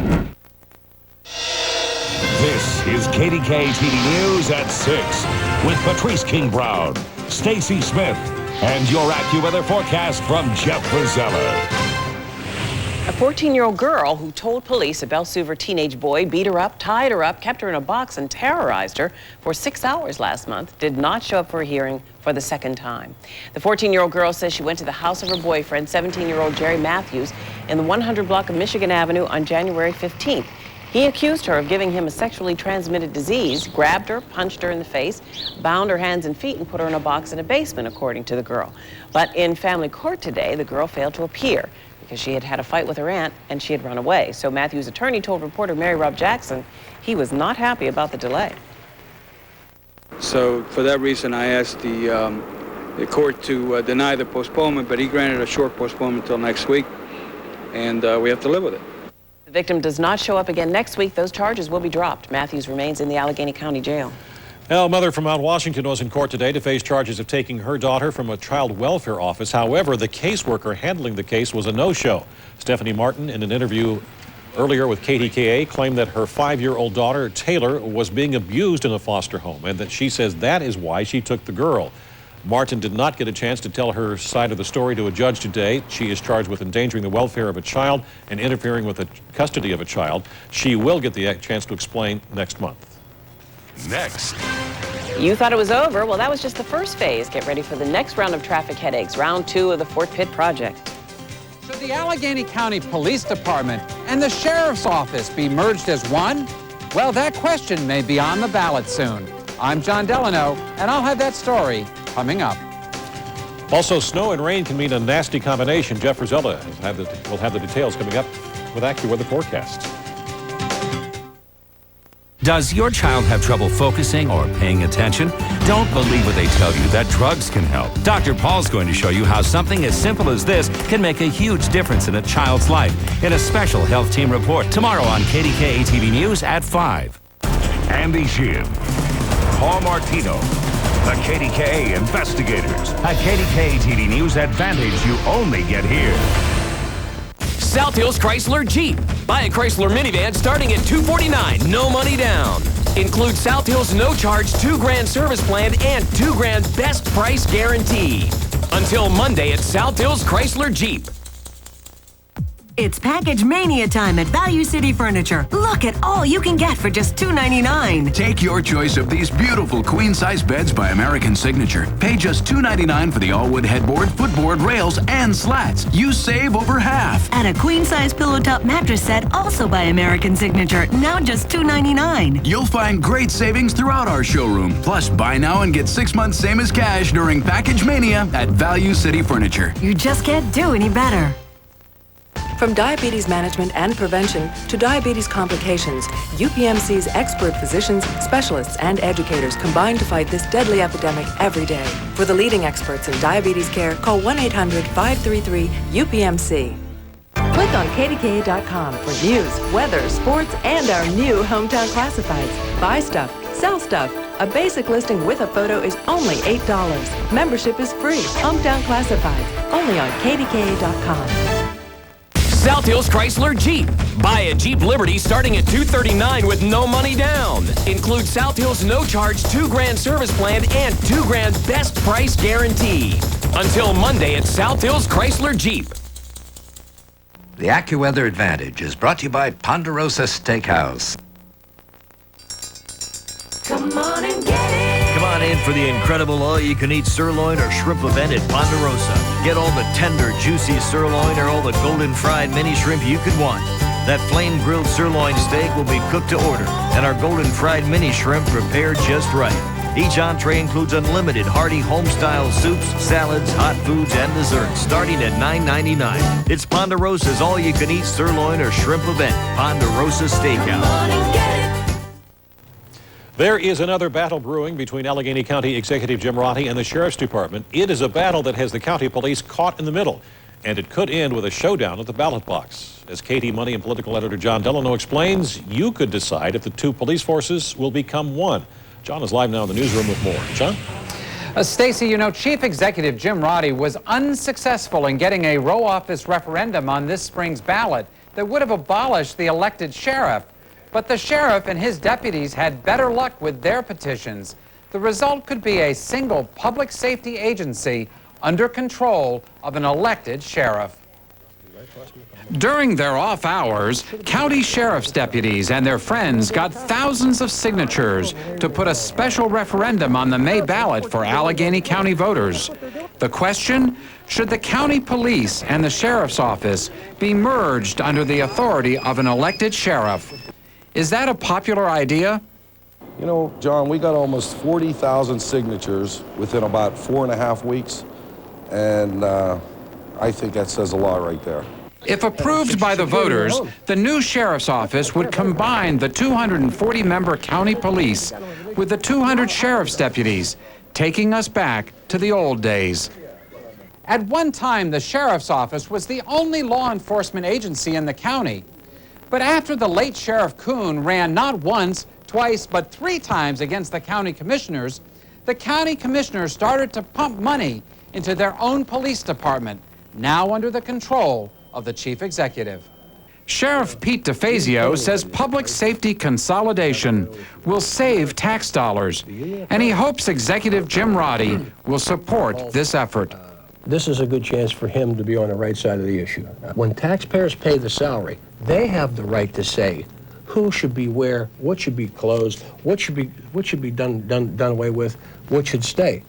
This is KDKA TV News at 6 with Patrice King Brown, Stacy Smith, and your AccuWeather forecast from Jeff Rosella. A 14-year-old girl who told police a Belsuver teenage boy beat her up, tied her up, kept her in a box, and terrorized her for 6 hours last month did not show up for a hearing for the second time. The 14-year-old girl says she went to the house of her boyfriend, 17-year-old Jerry Matthews, in the 100 block of Michigan Avenue on January 15th. He accused her of giving him a sexually transmitted disease, grabbed her, punched her in the face, bound her hands and feet, and put her in a box in a basement, according to the girl. But in family court today, the girl failed to appear because she had had a fight with her aunt and she had run away. So Matthew's attorney told reporter Mary Rob Jackson he was not happy about the delay. So for that reason, I asked the court to deny the postponement, but he granted a short postponement until next week, and we have to live with it. The victim does not show up again next week. Those charges will be dropped. Matthews remains in the Allegheny County Jail. A mother from Mount Washington was in court today to face charges of taking her daughter from a child welfare office. However, the caseworker handling the case was a no-show. Stephanie Martin, in an interview earlier with KDKA, claimed that her 5-year-old daughter, Taylor, was being abused in a foster home and that she says that is why she took the girl. Martin did not get a chance to tell her side of the story to a judge today. She is charged with endangering the welfare of a child and interfering with the custody of a child. She will get the chance to explain next month. Next. You thought it was over? Well, that was just the first phase. Get ready for the next round of traffic headaches, round 2 of the Fort Pitt project. Should the Allegheny County Police Department and the Sheriff's Office be merged as one? Well, that question may be on the ballot soon. I'm John Delano, and I'll have that story coming up. Also, snow and rain can mean a nasty combination. Jeff Rosella will have the details coming up with AccuWeather forecasts. Does your child have trouble focusing or paying attention? Don't believe what they tell you that drugs can help. Dr. Paul's going to show you how something as simple as this can make a huge difference in a child's life in a special health team report tomorrow on KDKA TV News at 5. Andy Sheehan, Paul Martino, the KDKA investigators. At KDKA TV News Advantage you only get here. South Hills Chrysler Jeep. Buy a Chrysler minivan starting at $249, no money down. Includes South Hills no-charge $2,000 service plan and $2,000 best price guarantee. Until Monday at South Hills Chrysler Jeep. It's Package Mania time at Value City Furniture. Look at all you can get for just $2.99. Take your choice of these beautiful queen-size beds by American Signature. Pay just $2.99 for the all-wood headboard, footboard, rails, and slats. You save over half. And a queen-size pillow top mattress set also by American Signature. Now just $2.99. You'll find great savings throughout our showroom. Plus, buy now and get 6 months same as cash during Package Mania at Value City Furniture. You just can't do any better. From diabetes management and prevention to diabetes complications, UPMC's expert physicians, specialists, and educators combine to fight this deadly epidemic every day. For the leading experts in diabetes care, call 1-800-533-UPMC. Click on KDKA.com for news, weather, sports, and our new Hometown Classifieds. Buy stuff, sell stuff. A basic listing with a photo is only $8. Membership is free. Hometown Classifieds, only on KDKA.com. South Hills Chrysler Jeep. Buy a Jeep Liberty starting at $239 with no money down. Includes South Hills no-charge $2,000 service plan and $2,000 best price guarantee. Until Monday at South Hills Chrysler Jeep. The AccuWeather Advantage is brought to you by Ponderosa Steakhouse. Come on and get it. in for the incredible all-you-can-eat sirloin or shrimp event at Ponderosa. Get all the tender, juicy sirloin or all the golden fried mini shrimp you could want. That flame-grilled sirloin steak will be cooked to order, and our golden fried mini shrimp prepared just right. Each entree includes unlimited hearty home-style soups, salads, hot foods, and desserts, starting at $9.99. It's Ponderosa's all-you-can-eat sirloin or shrimp event, Ponderosa Steakhouse. There is another battle brewing between Allegheny County Executive Jim Rotti and the Sheriff's Department. It is a battle that has the county police caught in the middle, and it could end with a showdown at the ballot box. As Katie Money and political editor John Delano explains, you could decide if the two police forces will become one. John is live now in the newsroom with more. John? Stacey, you know, Chief Executive Jim Rotti was unsuccessful in getting a row office referendum on this spring's ballot that would have abolished the elected sheriff. But the sheriff and his deputies had better luck with their petitions. The result could be a single public safety agency under control of an elected sheriff. During their off hours, county sheriff's deputies and their friends got thousands of signatures to put a special referendum on the May ballot for Allegheny County voters. The question, should the county police and the sheriff's office be merged under the authority of an elected sheriff? Is that a popular idea? You know, John, we got almost 40,000 signatures within about 4.5 weeks, and I think that says a lot right there. If approved by the voters, the new sheriff's office would combine the 240-member county police with the 200 sheriff's deputies, taking us back to the old days. At one time, the sheriff's office was the only law enforcement agency in the county. But after the late Sheriff Kuhn ran not once, twice, but 3 times against the county commissioners started to pump money into their own police department, now under the control of the chief executive. Sheriff Pete DeFazio says public safety consolidation will save tax dollars, and he hopes Executive Jim Rotti will support this effort. This is a good chance for him to be on the right side of the issue. When taxpayers pay the salary, they have the right to say who should be where, what should be closed, what should be done away with, what should stay.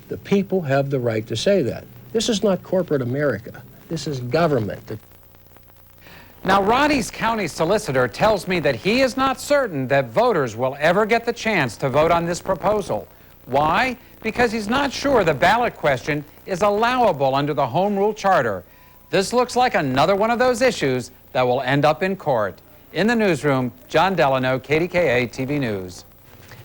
The people have the right to say that. This is not corporate America. This is government. Now, Rotti's county solicitor tells me that he is not certain that voters will ever get the chance to vote on this proposal. Why? Because he's not sure the ballot question is allowable under the Home Rule Charter. This looks like another one of those issues that will end up in court. In the newsroom, John Delano, KDKA TV News.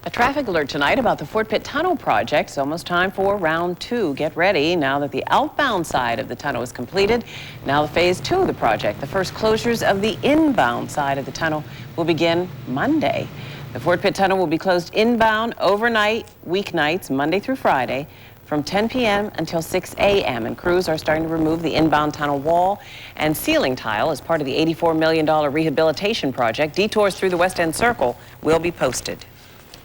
A traffic alert tonight about the Fort Pitt Tunnel project. It's almost time for round 2. Get ready now that the outbound side of the tunnel is completed. Now the phase 2 of the project. The first closures of the inbound side of the tunnel will begin Monday. The Fort Pitt Tunnel will be closed inbound overnight, weeknights, Monday through Friday, from 10 p.m. until 6 a.m. And crews are starting to remove the inbound tunnel wall and ceiling tile as part of the $84 million rehabilitation project. Detours through the West End Circle will be posted.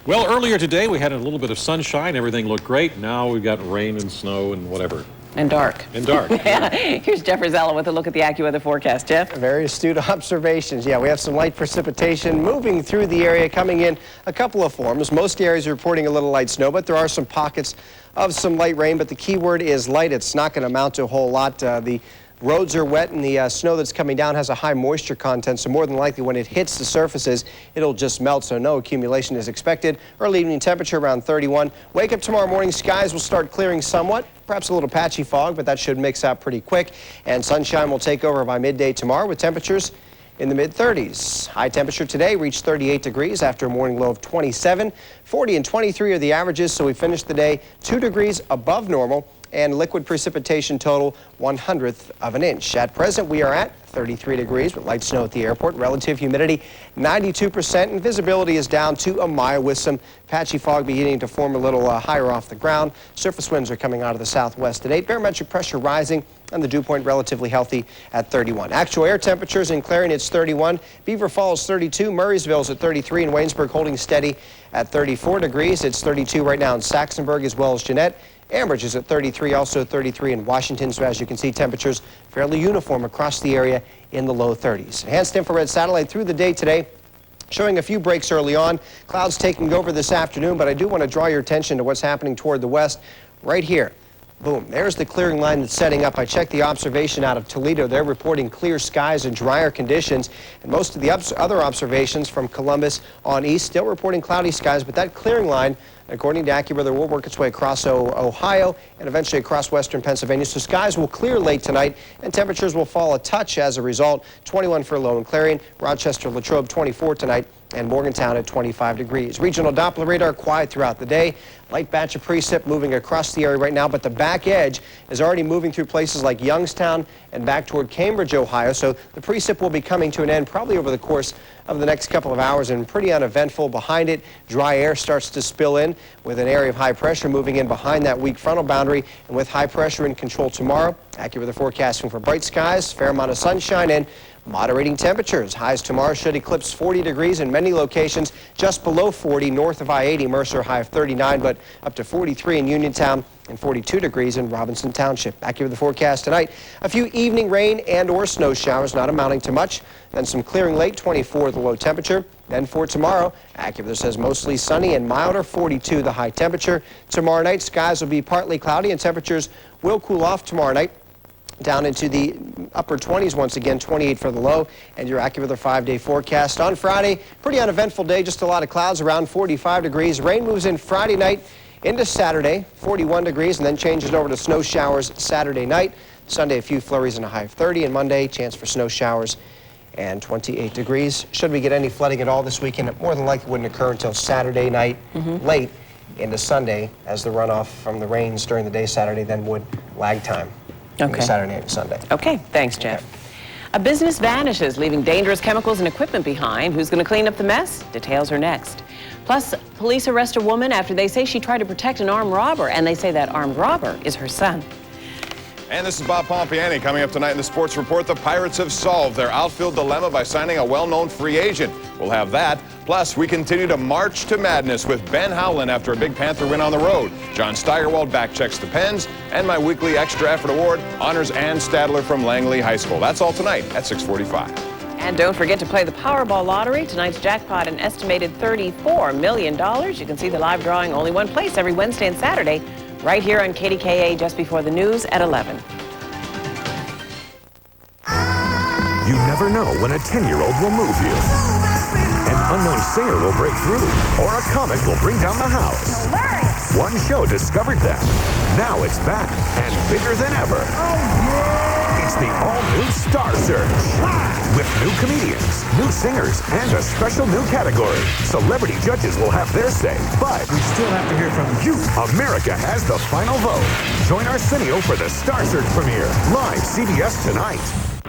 Well, earlier today we had a little bit of sunshine. Everything looked great. Now we've got rain and snow and whatever. And dark. And dark. Yeah. Here's Jeff Rizella with a look at the AccuWeather forecast. Jeff? Very astute observations. Yeah, we have some light precipitation moving through the area, coming in a couple of forms. Most areas are reporting a little light snow, but there are some pockets of some light rain. But the key word is light. It's not going to amount to a whole lot. The roads are wet, and the snow that's coming down has a high moisture content, so more than likely when it hits the surfaces, it'll just melt, so no accumulation is expected. Early evening temperature around 31. Wake up tomorrow morning, skies will start clearing somewhat, perhaps a little patchy fog, but that should mix out pretty quick, and sunshine will take over by midday tomorrow with temperatures in the mid-30s. High temperature today reached 38 degrees after a morning low of 27. 40 and 23 are the averages, so we finished the day 2 degrees above normal, and liquid precipitation total 1/100th of an inch. At present, we are at 33 degrees with light snow at the airport. Relative humidity 92%, and visibility is down to a mile with some patchy fog beginning to form a little higher off the ground. Surface winds are coming out of the southwest at 8. Barometric pressure rising, and the dew point relatively healthy at 31. Actual air temperatures in Clarion, it's 31. Beaver Falls 32. Murraysville's at 33, and Waynesburg holding steady at 34 degrees. It's 32 right now in Saxonburg as well as Jeanette. Ambridge is at 33, also 33 in Washington. So as you can see, temperatures fairly uniform across the area in the low 30s. Enhanced infrared satellite through the day today. Showing a few breaks early on. Clouds taking over this afternoon, but I do want to draw your attention to what's happening toward the west right here. Boom, there's the clearing line that's setting up. I checked the observation out of Toledo. They're reporting clear skies and drier conditions. And most of the other observations from Columbus on east still reporting cloudy skies, but that clearing line, according to AccuWeather, will work its way across Ohio and eventually across western Pennsylvania. So skies will clear late tonight and temperatures will fall a touch as a result. 21 for Low and Clarion, Rochester, Latrobe 24 tonight, and Morgantown at 25 degrees. Regional Doppler radar quiet throughout the day. Light batch of precip moving across the area right now, but the back edge is already moving through places like Youngstown and back toward Cambridge, Ohio. So the precip will be coming to an end probably over the course of the next couple of hours and pretty uneventful. Behind it, dry air starts to spill in with an area of high pressure moving in behind that weak frontal boundary, and with high pressure in control tomorrow. AccuWeather forecasting for bright skies, fair amount of sunshine, and moderating temperatures. Highs tomorrow should eclipse 40 degrees in many locations, just below 40 north of I-80, Mercer, high of 39, but up to 43 in Uniontown and 42 degrees in Robinson Township. AccuWeather forecast tonight, a few evening rain and or snow showers, not amounting to much. Then some clearing late, 24 the low temperature. Then for tomorrow, AccuWeather says mostly sunny and milder, 42 the high temperature. Tomorrow night, skies will be partly cloudy and temperatures will cool off tomorrow night down into the upper 20s once again, 28 for the low, and your AccuWeather 5-day forecast. On Friday, pretty uneventful day, just a lot of clouds, around 45 degrees. Rain moves in Friday night into Saturday, 41 degrees, and then changes over to snow showers Saturday night. Sunday, a few flurries and a high of 30, and Monday, chance for snow showers and 28 degrees. Should we get any flooding at all this weekend, it more than likely wouldn't occur until Saturday night late into Sunday, as the runoff from the rains during the day Saturday then would lag time. Okay. Saturday night and Sunday. Okay, thanks, Jeff. A business vanishes, leaving dangerous chemicals and equipment behind. Who's going to clean up the mess? Details are next. Plus, police arrest a woman after they say she tried to protect an armed robber, and they say that armed robber is her son. And this is Bob Pompiani. Coming up tonight in the Sports Report, the Pirates have solved their outfield dilemma by signing a well-known free agent. We'll have that. Plus, we continue to march to madness with Ben Howland after a big Panther win on the road. John Steigerwald back-checks the Pens, and my weekly Extra Effort Award honors Ann Stadler from Langley High School. That's all tonight at 6:45. And don't forget to play the Powerball lottery. Tonight's jackpot, an estimated $34 million. You can see the live drawing only one place every Wednesday and Saturday, right here on KDKA just before the news at 11. You never know when a 10-year-old will move you. An unknown singer will break through, or a comic will bring down the house. One show discovered that. Now it's back, and bigger than ever. It's the all-new Star Search. With new comedians, new singers, and a special new category. Celebrity judges will have their say, but we still have to hear from you. America has the final vote. Join Arsenio for the Star Search premiere, live CBS tonight.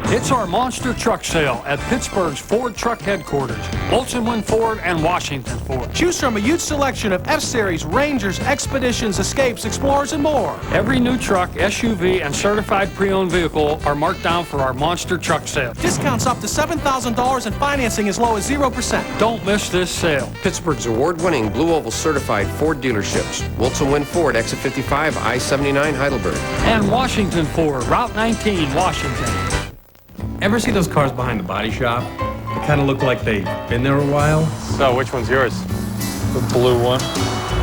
It's our monster truck sale at Pittsburgh's Ford Truck Headquarters, Boltzmann Ford and Washington Ford. Choose from a huge selection of F-Series, Rangers, Expeditions, Escapes, Explorers, and more. Every new truck, SUV, and certified pre-owned vehicle are marked down for our monster truck sale. Discounts up to $7,000 and financing as low as 0%. Don't miss this sale. Pittsburgh's award-winning Blue Oval certified Ford dealerships, Boltzmann Ford, Exit 55, I-79, Heidelberg. And Washington Ford, Route 19, Washington. Ever see those cars behind the body shop? They kind of look like they've been there a while. So, which one's yours? The blue one.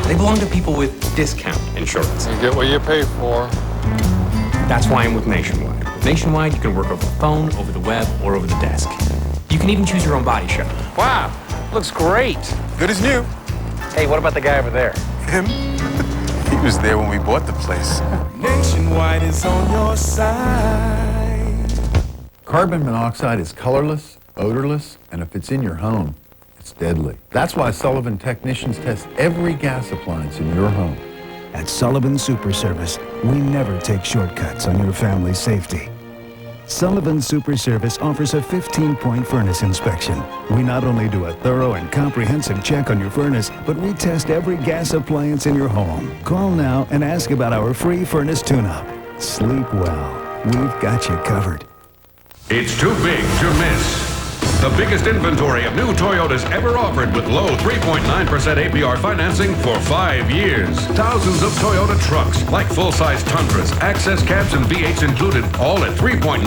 They belong to people with discount insurance. You get what you pay for. That's why I'm with Nationwide. With Nationwide, you can work over the phone, over the web, or over the desk. You can even choose your own body shop. Wow, looks great. Good as new. Hey, what about the guy over there? Him? He was there when we bought the place. Nationwide is on your side. Carbon monoxide is colorless, odorless, and if it's in your home, it's deadly. That's why Sullivan technicians test every gas appliance in your home. At Sullivan Super Service, we never take shortcuts on your family's safety. Sullivan Super Service offers a 15-point furnace inspection. We not only do a thorough and comprehensive check on your furnace, but we test every gas appliance in your home. Call now and ask about our free furnace tune-up. Sleep well. We've got you covered. It's too big to miss. the biggest inventory of new Toyotas ever offered with low 3.9% APR financing for 5 years. Thousands of Toyota trucks, like full-size Tundras, access cabs, and V8s included, all at 3.9%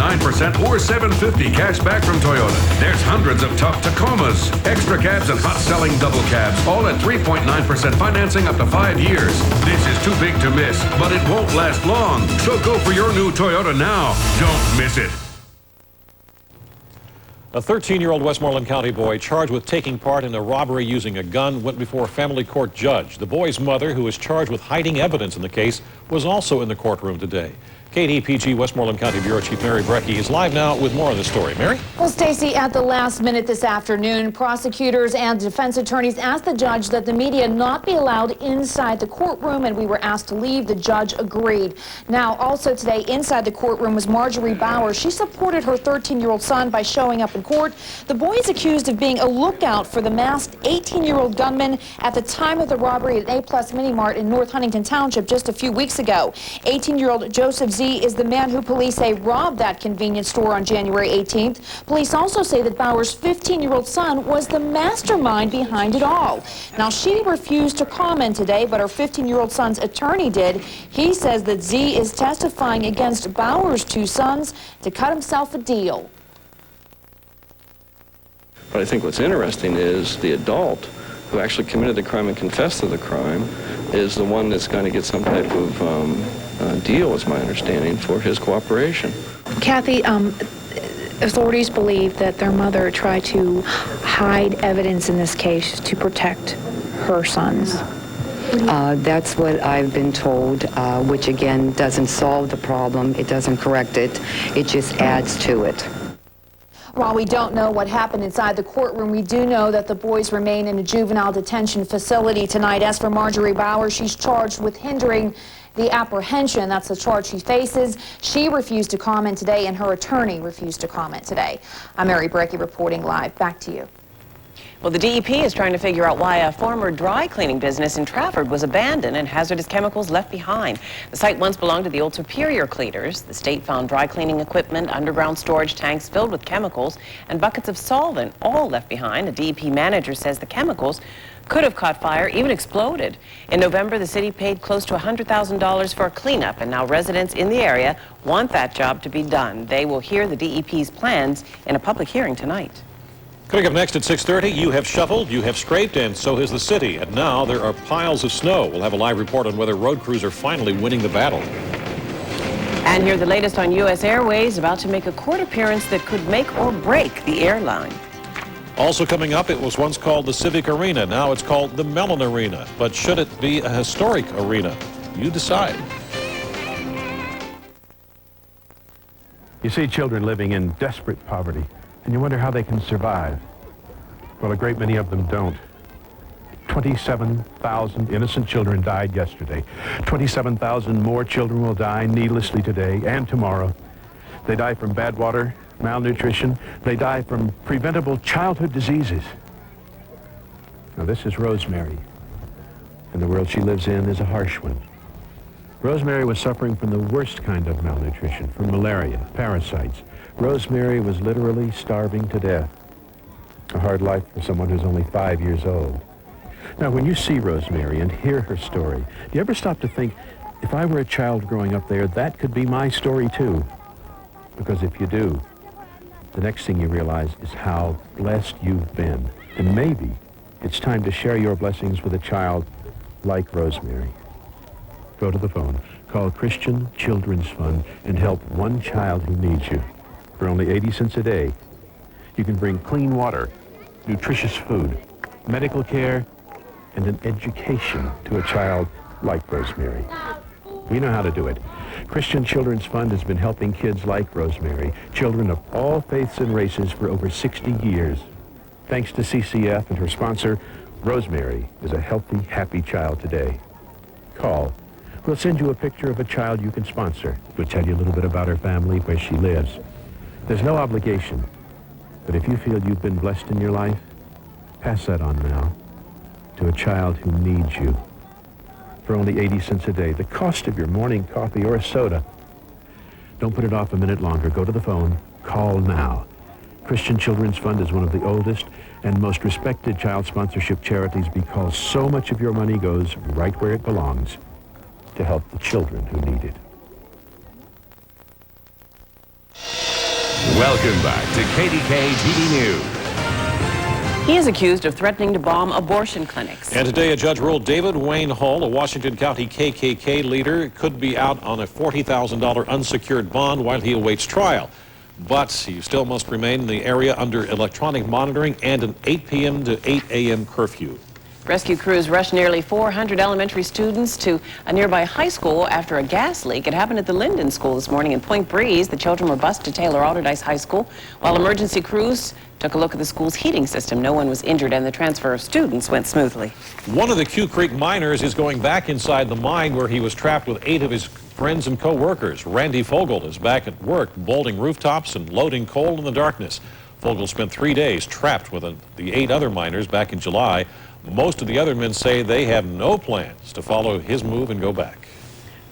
or $750 cash back from Toyota. There's hundreds of tough Tacomas, extra cabs, and hot-selling double cabs, all at 3.9% financing up to 5 years. This is too big to miss, but it won't last long. So go for your new Toyota now. Don't miss it. A 13-year-old Westmoreland County boy charged with taking part in a robbery using a gun went before a family court judge. The boy's mother, who is charged with hiding evidence in the case, was also in the courtroom today. KDPG Westmoreland County Bureau Chief Mary Brecky is live now with more on this story. Mary? Well, Stacy, at the last minute this afternoon, prosecutors and defense attorneys asked the judge that the media not be allowed inside the courtroom, and we were asked to leave. The judge agreed. Now, also today inside the courtroom was Marjorie Bauer. She supported her 13-year-old son by showing up in court. The boy is accused of being a lookout for the masked 18-year-old gunman at the time of the robbery at A-Plus Mini Mart in North Huntington Township just a few weeks ago. 18-year-old Joseph Z is the man who police say robbed that convenience store on January 18th. Police also say that Bauer's 15-year-old son was the mastermind behind it all. Now, she refused to comment today, but her 15-year-old son's attorney did. He says that Z is testifying against Bauer's two sons to cut himself a deal. But I think what's interesting is the adult who actually committed the crime and confessed to the crime is the one that's going to get some type of deal, is my understanding, for his cooperation. Kathy, authorities believe that their mother tried to hide evidence in this case to protect her sons. That's what I've been told, which again doesn't solve the problem, it doesn't correct it, it just adds to it. While we don't know what happened inside the courtroom, we do know that the boys remain in a juvenile detention facility tonight. As for Marjorie Bauer, she's charged with hindering the apprehension. That's the charge she faces. She refused to comment today, and her attorney refused to comment today. I'm Mary Brecky reporting live. Back to you. Well, the DEP is trying to figure out why a former dry cleaning business in Trafford was abandoned and hazardous chemicals left behind. The site once belonged to the Old Superior cleaners. The state found dry cleaning equipment, underground storage tanks filled with chemicals, and buckets of solvent, all left behind. The DEP manager says the chemicals could have caught fire, even exploded. In November, the city paid close to $100,000 for a cleanup, and now residents in the area want that job to be done. They will hear the DEP's plans in a public hearing tonight. Coming up next at 6:30, you have shoveled, you have scraped, and so has the city. And now there are piles of snow. We'll have a live report on whether road crews are finally winning the battle. And here the latest on U.S. Airways, about to make a court appearance that could make or break the airline. Also coming up, it was once called the Civic Arena. Now it's called the Mellon Arena. But should it be a historic arena? You decide. You see children living in desperate poverty, and you wonder how they can survive. Well, a great many of them don't. 27,000 innocent children died yesterday. 27,000 more children will die needlessly today and tomorrow. They die from bad water, malnutrition. They die from preventable childhood diseases. Now, this is Rosemary, and the world she lives in is a harsh one. Rosemary was suffering from the worst kind of malnutrition, from malaria, parasites. Rosemary was literally starving to death. A hard life for someone who's only 5 years old. Now, when you see Rosemary and hear her story, do you ever stop to think, if I were a child growing up there, that could be my story too? Because if you do, the next thing you realize is how blessed you've been. And maybe it's time to share your blessings with a child like Rosemary. Go to the phone, call Christian Children's Fund, and help one child who needs you. For only 80 cents a day, you can bring clean water, nutritious food, medical care, and an education to a child like Rosemary. We know how to do it. Christian Children's Fund has been helping kids like Rosemary, children of all faiths and races, for over 60 years. Thanks to CCF and her sponsor, Rosemary is a healthy, happy child today. Call. We'll send you a picture of a child you can sponsor. We'll tell you a little bit about her family, where she lives. There's no obligation, but if you feel you've been blessed in your life, pass that on now to a child who needs you. For only 80 cents a day, the cost of your morning coffee or a soda. Don't put it off a minute longer. Go to the phone, call now, Christian Children's Fund is one of the oldest and most respected child sponsorship charities because so much of your money goes right where it belongs, to help the children who need it. Welcome back to KDKA TV News. He is accused of threatening to bomb abortion clinics. And today a judge ruled David Wayne Hull, a Washington County KKK leader, could be out on a $40,000 unsecured bond while he awaits trial. But he still must remain in the area under electronic monitoring and an 8 p.m. to 8 a.m. curfew. Rescue crews rushed nearly 400 elementary students to a nearby high school after a gas leak. It happened at the Linden School this morning in Point Breeze. The children were bused to Taylor Alderdice High School, while emergency crews took a look at the school's heating system. No one was injured, and the transfer of students went smoothly. One of the Q Creek miners is going back inside the mine where he was trapped with 8 of his friends and co-workers. Randy Fogel is back at work, bolting rooftops and loading coal in the darkness. Fogel spent 3 days trapped with the 8 other miners back in July. Most of the other men say they have no plans to follow his move and go back.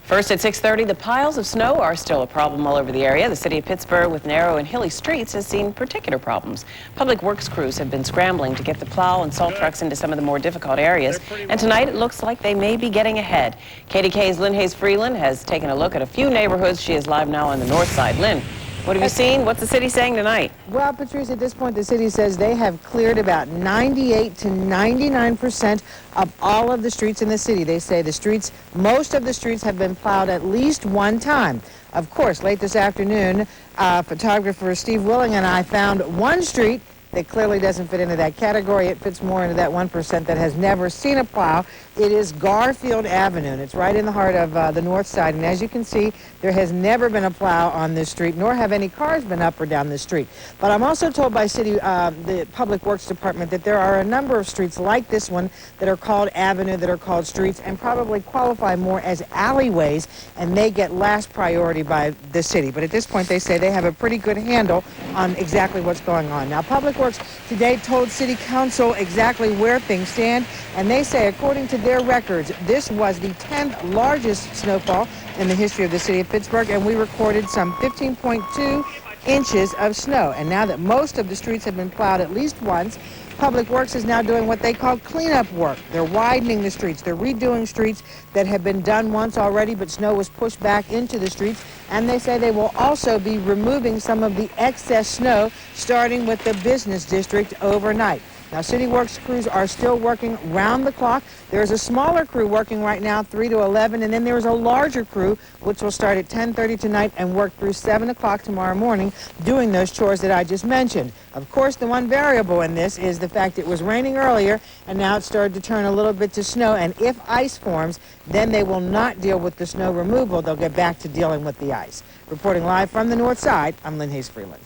First at 6:30, the piles of snow are still a problem all over the area. The city of Pittsburgh, with narrow and hilly streets, has seen particular problems. Public Works crews have been scrambling to get the plow and salt trucks into some of the more difficult areas. And tonight, it looks like they may be getting ahead. KDKA's Lynn Hayes Freeland has taken a look at a few neighborhoods. She is live now on the north side. Lynn, what have you seen? What's the city saying tonight? Well, Patrice, at this point, the city says they have cleared about 98 to 99% of all of the streets in the city. They say the streets, most of the streets have been plowed at least one time. Of course, late this afternoon, photographer Steve Willing and I found one street that clearly doesn't fit into that category. It fits more into that 1% that has never seen a plow. It is Garfield Avenue, and it's right in the heart of the north side. And as you can see, there has never been a plow on this street, nor have any cars been up or down this street. But I'm also told by the Public Works Department that there are a number of streets like this one that are called Avenue, that are called streets, and probably qualify more as alleyways, and they get last priority by the city. But at this point, they say they have a pretty good handle on exactly what's going on. Now, Public Works today told City Council exactly where things stand, and they say, according to their records, this was the 10th largest snowfall in the history of the city of Pittsburgh, and we recorded some 15.2 inches of snow. And now that most of the streets have been plowed at least once, Public Works is now doing what they call cleanup work. They're widening the streets. They're redoing streets that have been done once already, but snow was pushed back into the streets. And they say they will also be removing some of the excess snow, starting with the business district overnight. Now, City Works crews are still working round the clock. There's a smaller crew working right now, 3 to 11, and then there's a larger crew, which will start at 10:30 tonight and work through 7 o'clock tomorrow morning, doing those chores that I just mentioned. Of course, the one variable in this is the fact it was raining earlier, and now it started to turn a little bit to snow, and if ice forms, then they will not deal with the snow removal. They'll get back to dealing with the ice. Reporting live from the north side, I'm Lynn Hayes Freeland.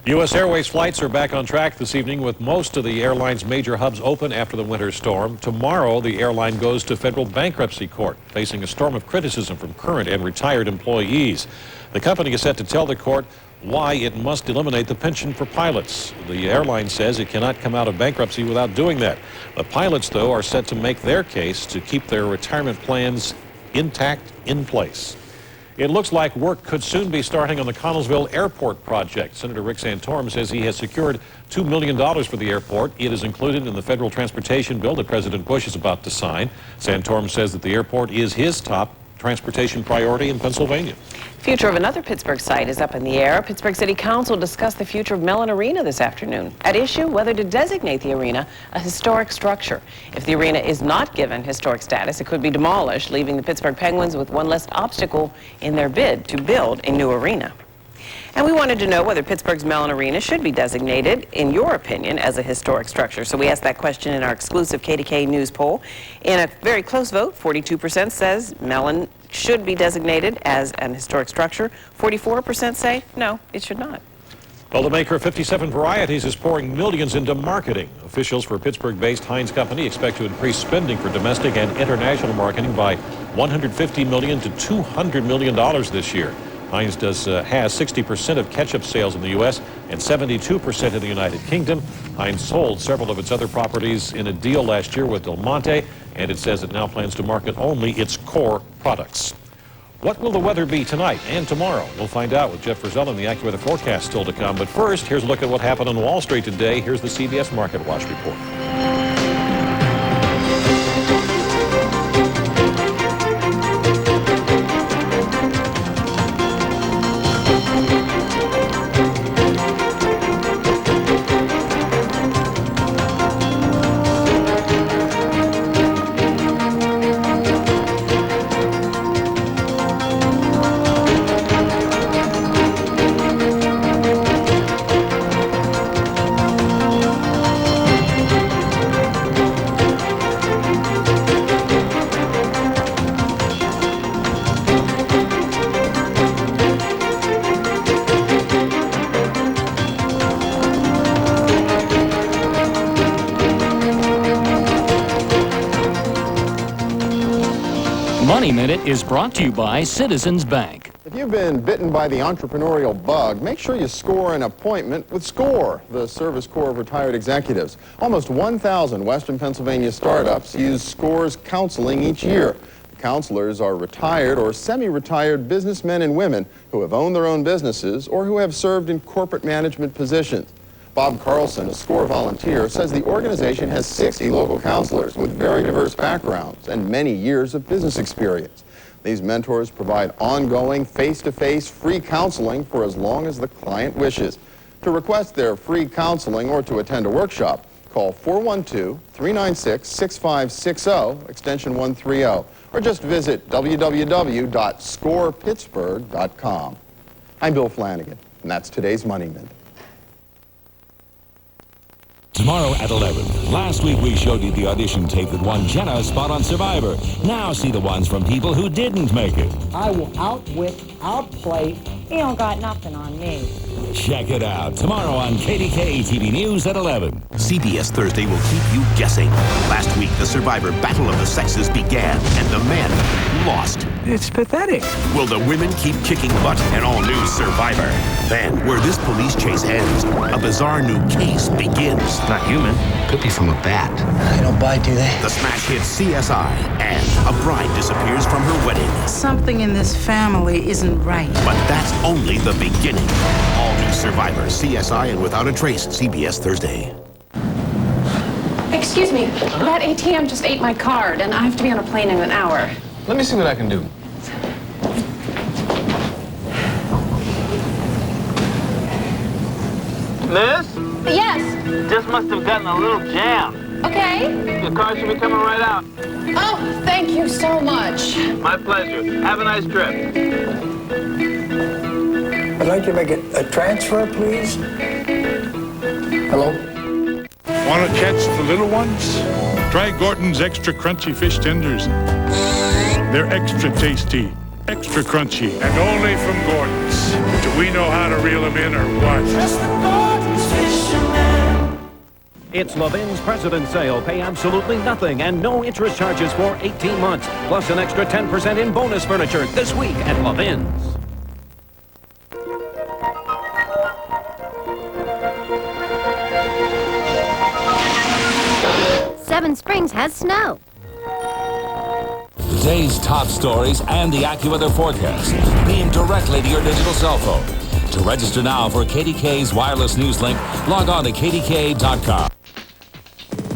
U.S. Airways flights are back on track this evening with most of the airline's major hubs open after the winter storm. Tomorrow, the airline goes to federal bankruptcy court, facing a storm of criticism from current and retired employees. The company is set to tell the court why it must eliminate the pension for pilots. The airline says it cannot come out of bankruptcy without doing that. The pilots, though, are set to make their case to keep their retirement plans intact in place. It looks like work could soon be starting on the Connellsville Airport project. Senator Rick Santorum says he has secured $2 million for the airport. It is included in the federal transportation bill that President Bush is about to sign. Santorum says that the airport is his top transportation priority in Pennsylvania. Future of another Pittsburgh site is up in the air. Pittsburgh City Council discussed the future of Mellon Arena this afternoon. At issue, whether to designate the arena a historic structure. If the arena is not given historic status, it could be demolished, leaving the Pittsburgh Penguins with one less obstacle in their bid to build a new arena. And we wanted to know whether Pittsburgh's Mellon Arena should be designated, in your opinion, as a historic structure. So we asked that question in our exclusive KDKA News poll. In a very close vote, 42% says Mellon should be designated as an historic structure. 44% say no, it should not. Well, the maker of 57 varieties is pouring millions into marketing. Officials for Pittsburgh-based Heinz Company expect to increase spending for domestic and international marketing by $150 million to $200 million this year. Heinz has 60% of ketchup sales in the U.S. and 72% in the United Kingdom. Heinz sold several of its other properties in a deal last year with Del Monte, and it says it now plans to market only its core products. What will the weather be tonight and tomorrow? We'll find out with Jeff Frizzell and the AccuWeather forecast still to come. But first, here's a look at what happened on Wall Street today. Here's the CBS Market Watch report. Money Minute is brought to you by Citizens Bank. If you've been bitten by the entrepreneurial bug, make sure you score an appointment with SCORE, the Service Corps of Retired Executives. Almost 1,000 Western Pennsylvania startups use SCORE's counseling each year. The counselors are retired or semi-retired businessmen and women who have owned their own businesses or who have served in corporate management positions. Bob Carlson, a SCORE volunteer, says the organization has 60 local counselors with very diverse backgrounds and many years of business experience. These mentors provide ongoing, face-to-face, free counseling for as long as the client wishes. To request their free counseling or to attend a workshop, call 412-396-6560, extension 130, or just visit www.scorepittsburgh.com. I'm Bill Flanagan, and that's today's Money Minute. Tomorrow at 11. Last week we showed you the audition tape that won Jenna a spot on Survivor. Now see the ones from people who didn't make it. I will outwit, outplay. You don't got nothing on me. Check it out tomorrow on KDKA TV News at 11. CBS Thursday will keep you guessing. Last week, the Survivor Battle of the Sexes began, and the men lost. It's pathetic. Will the women keep kicking butt? An all-new Survivor. Then, where this police chase ends, a bizarre new case begins. Not human. Could be from a bat. They don't bite, do they? The smash hit CSI, and a bride disappears from her wedding. Something in this family isn't right. But that's only the beginning. All new Survivor, CSI, and Without a Trace, CBS Thursday. Excuse me, that ATM just ate my card, and I have to be on a plane in an hour. Let me see what I can do. Miss? Yes. Just must have gotten a little jam. Okay. Your car should be coming right out. Oh, thank you so much. My pleasure. Have a nice trip. I'd like to make a transfer, please. Hello? Want to catch the little ones? Try Gorton's Extra Crunchy Fish Tenders. They're extra tasty, extra crunchy, and only from Gorton's. Do we know how to reel them in or what? It's Levin's President's Sale. Pay absolutely nothing and no interest charges for 18 months, plus an extra 10% in bonus furniture this week at Levin's. Seven Springs has snow. Today's top stories and the AccuWeather forecast beamed directly to your digital cell phone. To register now for KDKA's wireless news link, log on to KDKA.com.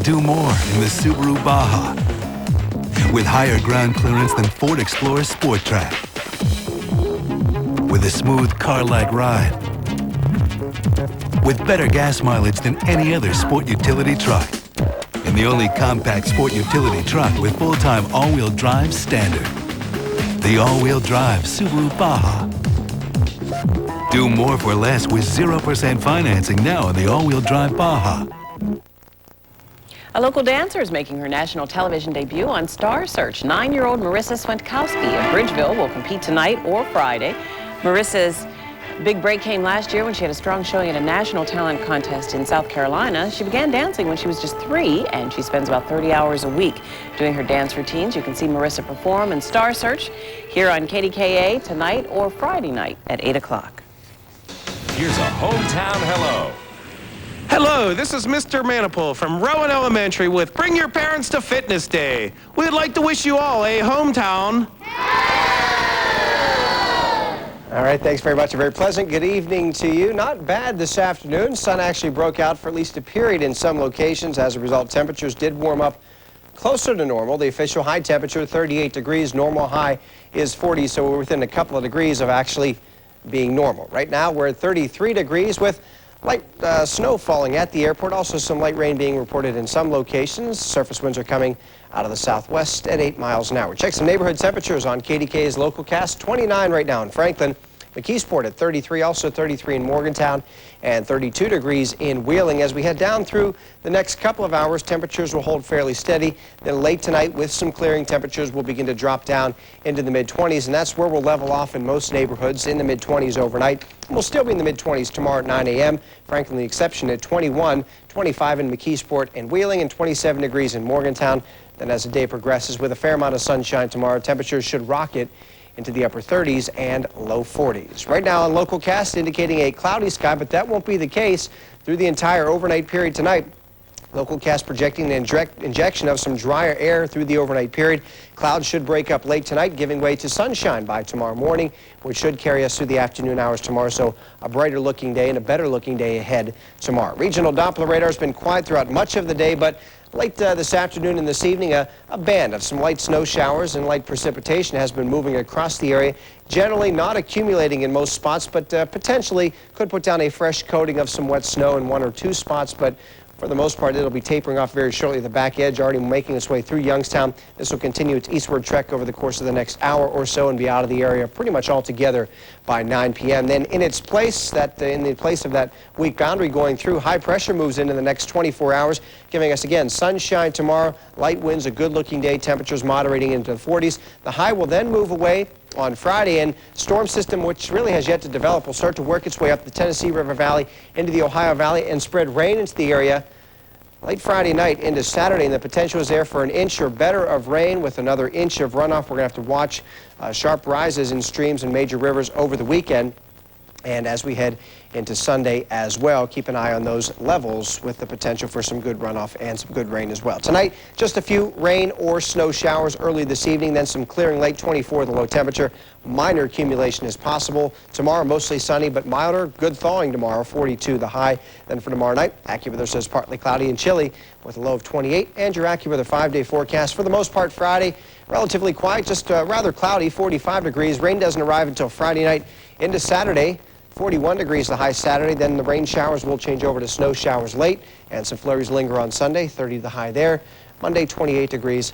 Do more in the Subaru Baja with higher ground clearance than Ford Explorer Sport Track. With a smooth car-like ride. With better gas mileage than any other sport utility truck. And the only compact sport utility truck with full-time all-wheel drive standard. The all-wheel drive Subaru Baja. Do more for less with 0% financing now on the all-wheel drive Baja. A local dancer is making her national television debut on Star Search. 9-year-old Marissa Swentkowski of Bridgeville will compete tonight or Friday. Marissa's big break came last year when she had a strong showing at a national talent contest in South Carolina. She began dancing when she was just 3, and she spends about 30 hours a week doing her dance routines. You can see Marissa perform in Star Search here on KDKA tonight or Friday night at 8 o'clock. Here's a hometown hello. Hello, this is Mr. Manipul from Rowan Elementary with Bring Your Parents to Fitness Day. We'd like to wish you all a hometown right, thanks very much. A very pleasant good evening to you. Not bad this afternoon. Sun actually broke out for at least a period in some locations. As a result, temperatures did warm up closer to normal. The official high temperature, 38 degrees. Normal high is 40, so we're within a couple of degrees of actually being normal. Right now, we're at 33 degrees with light snow falling at the airport. Also, some light rain being reported in some locations. Surface winds are coming out of the southwest at 8 miles an hour. Check some neighborhood temperatures on KDKA's local cast. 29 right now in Franklin. McKeesport at 33, also 33 in Morgantown, and 32 degrees in Wheeling. As we head down through the next couple of hours, temperatures will hold fairly steady. Then late tonight, with some clearing, temperatures will begin to drop down into the mid-20s, and that's where we'll level off in most neighborhoods, in the mid-20s overnight. We'll still be in the mid-20s tomorrow at 9 a.m. Franklin, the exception at 21, 25 in McKeesport and Wheeling, and 27 degrees in Morgantown. Then as the day progresses, with a fair amount of sunshine tomorrow, temperatures should rocket into the upper 30s and low 40s. Right now on local cast indicating a cloudy sky, but that won't be the case through the entire overnight period tonight. Local cast projecting an injection of some drier air through the overnight period. Clouds should break up late tonight, giving way to sunshine by tomorrow morning, which should carry us through the afternoon hours tomorrow. So a brighter looking day and a better looking day ahead tomorrow. Regional Doppler radar has been quiet throughout much of the day, but late this afternoon and this evening, a band of some light snow showers and light precipitation has been moving across the area. Generally not accumulating in most spots, but potentially could put down a fresh coating of some wet snow in one or two spots. But for the most part, it'll be tapering off very shortly at the back edge, already making its way through Youngstown. This will continue its eastward trek over the course of the next hour or so and be out of the area pretty much altogether by 9 p.m. Then in its place, in the place of that weak boundary going through, high pressure moves into the next 24 hours, giving us, again, sunshine tomorrow, light winds, a good-looking day, temperatures moderating into the 40s. The high will then move away on Friday, and storm system, which really has yet to develop, will start to work its way up the Tennessee River Valley into the Ohio Valley and spread rain into the area late Friday night into Saturday, and the potential is there for an inch or better of rain with another inch of runoff. We're going to have to watch sharp rises in streams and major rivers over the weekend. And as we head into Sunday as well, keep an eye on those levels with the potential for some good runoff and some good rain as well. Tonight, just a few rain or snow showers early this evening, then some clearing late, 24 the low temperature. Minor accumulation is possible. Tomorrow, mostly sunny, but milder. Good thawing tomorrow, 42 the high. Then for tomorrow night, AccuWeather says partly cloudy and chilly with a low of 28. And your AccuWeather 5-day forecast. For the most part, Friday, relatively quiet, just rather cloudy, 45 degrees. Rain doesn't arrive until Friday night into Saturday. 41 degrees the high Saturday, then the rain showers will change over to snow showers late, and some flurries linger on Sunday, 30 the high there. Monday, 28 degrees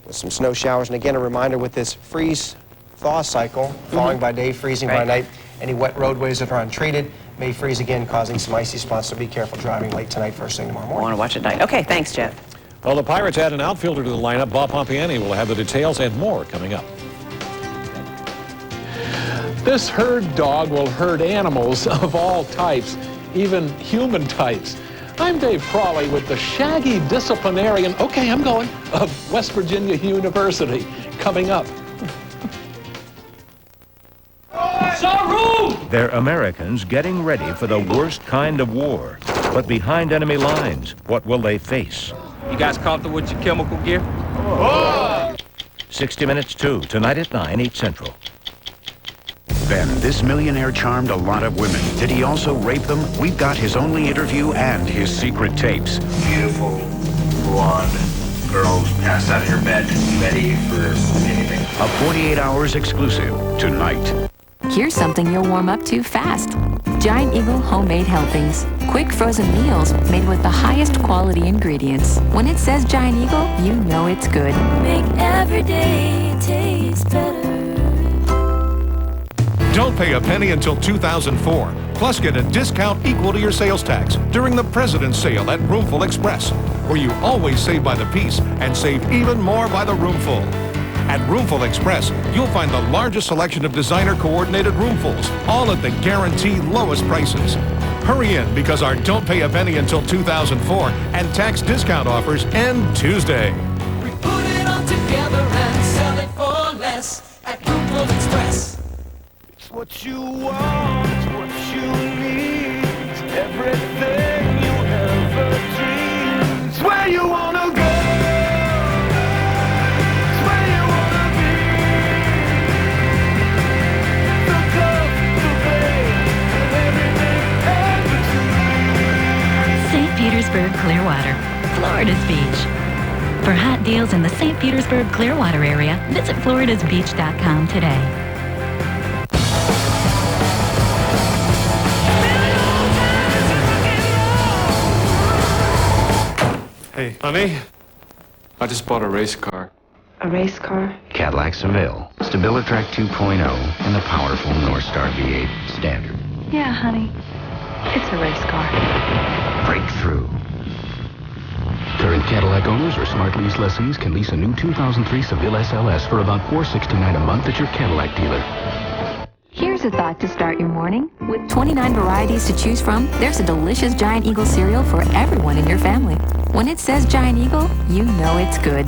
with some snow showers. And again, a reminder with this freeze-thaw cycle, thawing by day, freezing by night, any wet roadways that are untreated may freeze again, causing some icy spots, so be careful driving late tonight, first thing tomorrow morning. I want to watch at night. Okay, thanks, Jeff. Well, the Pirates add an outfielder to the lineup. Bob Pompiani will have the details and more coming up. This herd dog will herd animals of all types, even human types. I'm Dave Crawley with the shaggy disciplinarian, okay, I'm going, of West Virginia University, coming up. They're Americans getting ready for the worst kind of war. But behind enemy lines, what will they face? You guys comfortable with your chemical gear? 60 Minutes 2, tonight at 9, 8 Central. Ben, this millionaire charmed a lot of women. Did he also rape them? We've got his only interview and his secret tapes. Beautiful, blonde girls passed out of your bed, ready for anything. A 48 hours exclusive tonight. Here's something you'll warm up to fast. Giant Eagle homemade helpings. Quick frozen meals made with the highest quality ingredients. When it says Giant Eagle, you know it's good. Make every day taste better. Don't pay a penny until 2004. Plus, get a discount equal to your sales tax during the President's Sale at Roomful Express, where you always save by the piece and save even more by the roomful. At Roomful Express, you'll find the largest selection of designer-coordinated roomfuls, all at the guaranteed lowest prices. Hurry in, because our Don't Pay a Penny until 2004 and tax discount offers end Tuesday. We put it all together and sell it for less at Roomful Express. It's what you want, it's what you need, it's everything you ever dreamed. It's where you wanna go. It's where you wanna be. The love, the Clearwater, Florida's beach. For hot deals in the St. Petersburg, Clearwater area, visit floridasbeach.com today. Hey, honey, I just bought a race car. A race car? Cadillac Seville, Stabilitrack 2.0, and the powerful Northstar V8 Standard. Yeah, honey. It's a race car. Breakthrough. Current Cadillac owners or smart lease lessees can lease a new 2003 Seville SLS for about $469 a month at your Cadillac dealer. Here's a thought to start your morning. With 29 varieties to choose from, there's a delicious Giant Eagle cereal for everyone in your family. When it says Giant Eagle, you know it's good.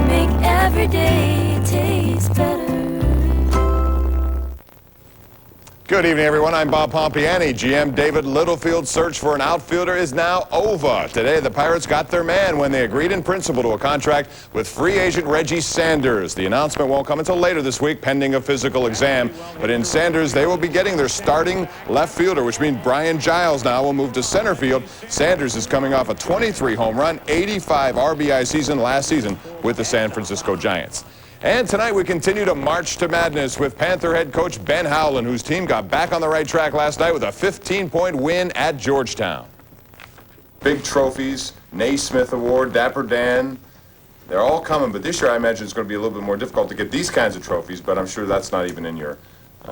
Make every day taste better. Good evening, everyone. I'm Bob Pompiani. GM David Littlefield's search for an outfielder is now over. Today, the Pirates got their man when they agreed in principle to a contract with free agent Reggie Sanders. The announcement won't come until later this week, pending a physical exam. But in Sanders, they will be getting their starting left fielder, which means Brian Giles now will move to center field. Sanders is coming off a 23 home run, 85 RBI season last season with the San Francisco Giants. And tonight we continue to march to madness with Panther head coach Ben Howland, whose team got back on the right track last night with a 15-point win at Georgetown. Big trophies, Naismith Award, Dapper Dan, they're all coming, but this year I imagine it's going to be a little bit more difficult to get these kinds of trophies, but I'm sure that's not even in your...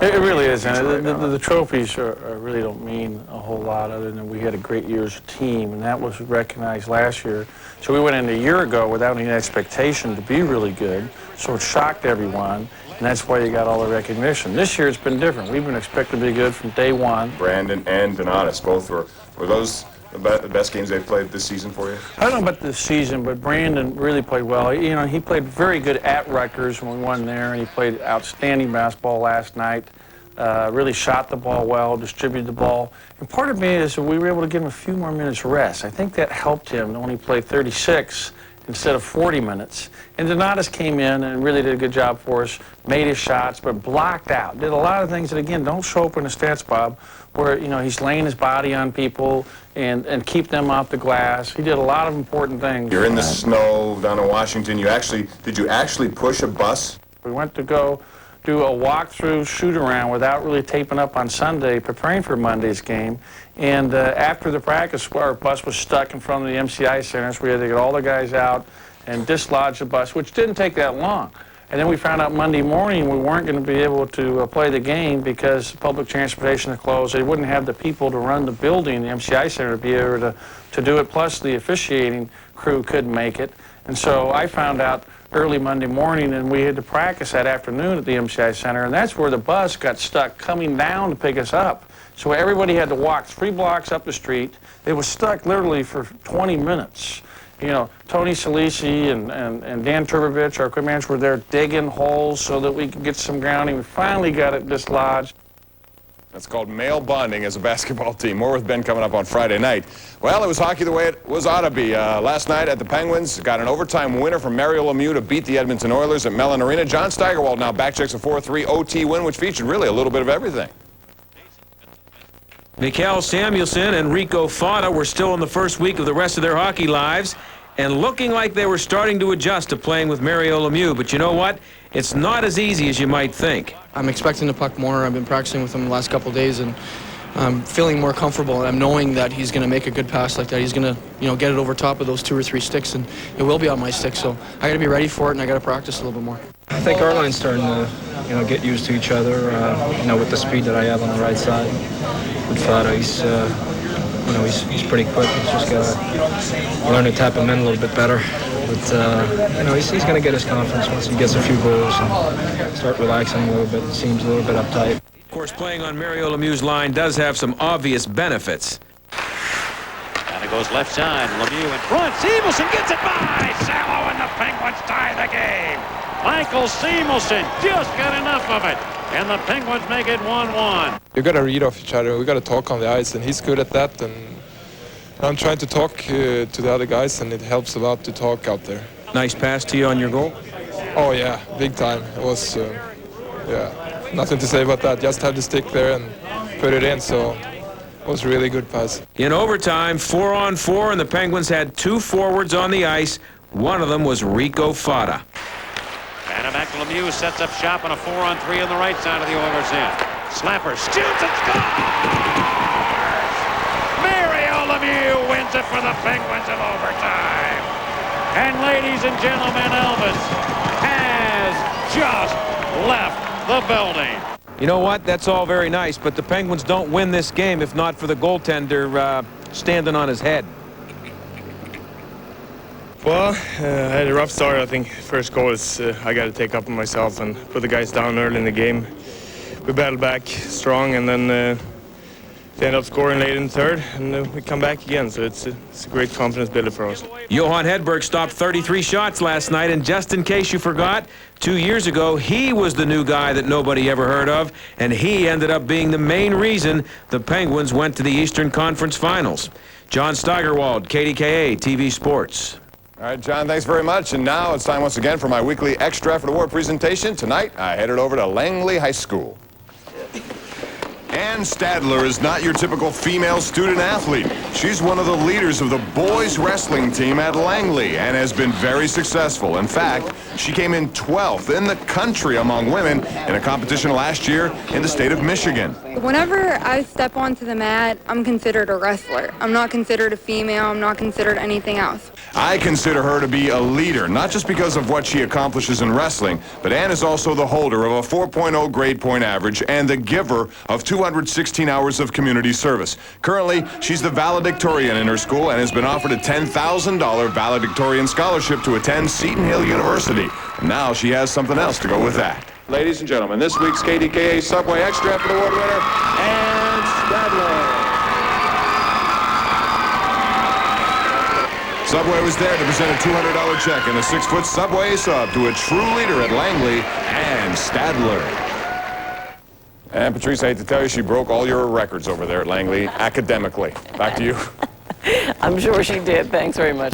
It really is, and the trophies really don't mean a whole lot other than we had a great year as a team, and that was recognized last year. So we went in a year ago without any expectation to be really good, so it shocked everyone, and that's why you got all the recognition. This year it's been different. We've been expected to be good from day one. Brandon and Donatus, both were those the best games they've played this season for you? I don't know about this season, but Brandon really played well. You know, he played very good at Rutgers when we won there, and he played outstanding basketball last night. Really shot the ball well, distributed the ball. And part of me is that we were able to give him a few more minutes rest. I think that helped him to only play 36 instead of 40 minutes. And Donatus came in and really did a good job for us, made his shots, but blocked out. Did a lot of things that, again, don't show up in the stats, Bob, where, you know, he's laying his body on people and keep them off the glass. He did a lot of important things. You're in the snow down in Washington. Did you actually push a bus? We went to go do a walk-through shoot-around without really taping up on Sunday, preparing for Monday's game. And after the practice, our bus was stuck in front of the MCI Center, so we had to get all the guys out and dislodge the bus, which didn't take that long. And then we found out Monday morning we weren't going to be able to play the game because public transportation had closed. They wouldn't have the people to run the building, the MCI Center, to be able to do it, plus the officiating crew couldn't make it. And so I found out early Monday morning, and we had to practice that afternoon at the MCI Center, and that's where the bus got stuck coming down to pick us up. So everybody had to walk 3 blocks up the street. It was stuck literally for 20 minutes. You know, Tony Salisi and Dan Turbovich, our equipment managers, were there digging holes so that we could get some grounding. We finally got it dislodged. That's called male bonding as a basketball team. More with Ben coming up on Friday night. Well, it was hockey the way it ought to be. Last night at the Penguins, got an overtime winner from Mario Lemieux to beat the Edmonton Oilers at Mellon Arena. John Steigerwald now backchecks a 4-3 OT win, which featured really a little bit of everything. Mikael Samuelsson and Rico Fata were still in the first week of the rest of their hockey lives and looking like they were starting to adjust to playing with Mario Lemieux. But you know what? It's not as easy as you might think. I'm expecting the puck more. I've been practicing with him the last couple of days, and I'm feeling more comfortable. And I'm knowing that he's going to make a good pass like that. He's going to, you know, get it over top of those 2 or 3 sticks, and it will be on my stick. So I got to be ready for it, and I got to practice a little bit more. I think our line's starting to, you know, get used to each other. You know, with the speed that I have on the right side. With Fata, he's, you know, he's pretty quick. He's just got to learn to tap him in a little bit better. But, you know, he's going to get his confidence once he gets a few goals and start relaxing a little bit. It seems a little bit uptight. Of course, playing on Mario Lemieux's line does have some obvious benefits. And it goes left side. Lemieux in front. Samuelsson gets it by Salo, and the Penguins tie the game. Michael Samuelsson just got enough of it, and the Penguins make it 1-1. You got to read off each other. We got to talk on the ice, and he's good at that. And I'm trying to talk to the other guys, and it helps a lot to talk out there. Nice pass to you on your goal? Oh, yeah, big time. It was, yeah, nothing to say about that. Just had the stick there and put it in, so It was a really good pass. In overtime, 4-on-4, and the Penguins had 2 forwards on the ice. One of them was Rico Fata. And back to Lemieux, sets up shop on a 4-on-3 on the right side of the Oilers end. Slapper shoots and scores! Mario Lemieux wins it for the Penguins in overtime. And ladies and gentlemen, Elvis has just left the building. You know what? That's all very nice, but the Penguins don't win this game if not for the goaltender standing on his head. Well, I had a rough start. I think first goal is I got to take up on myself and put the guys down early in the game. We battled back strong, and then they end up scoring late in the third, and we come back again. So it's a great confidence builder for us. Johan Hedberg stopped 33 shots last night, and just in case you forgot, 2 years ago, he was the new guy that nobody ever heard of, and he ended up being the main reason the Penguins went to the Eastern Conference Finals. John Steigerwald, KDKA TV Sports. All right, John, thanks very much. And now it's time once again for my weekly Extra Effort Award presentation. Tonight, I headed over to Langley High School. Ann Stadler is not your typical female student athlete. She's one of the leaders of the boys wrestling team at Langley and has been very successful. In fact, she came in 12th in the country among women in a competition last year in the state of Michigan. Whenever I step onto the mat, I'm considered a wrestler. I'm not considered a female. I'm not considered anything else. I consider her to be a leader, not just because of what she accomplishes in wrestling, but Ann is also the holder of a 4.0 grade point average and the giver of 216 hours of community service. Currently, she's the valedictorian in her school and has been offered a $10,000 valedictorian scholarship to attend Seton Hill University. And now she has something else to go with that. Ladies and gentlemen, this week's KDKA Subway Extra Effort Award winner, Ann Stadler. Subway was there to present a $200 check and a 6-foot Subway sub to a true leader at Langley, Ann Stadler. And Patrice, I hate to tell you, she broke all your records over there at Langley academically. Back to you. I'm sure she did. Thanks very much.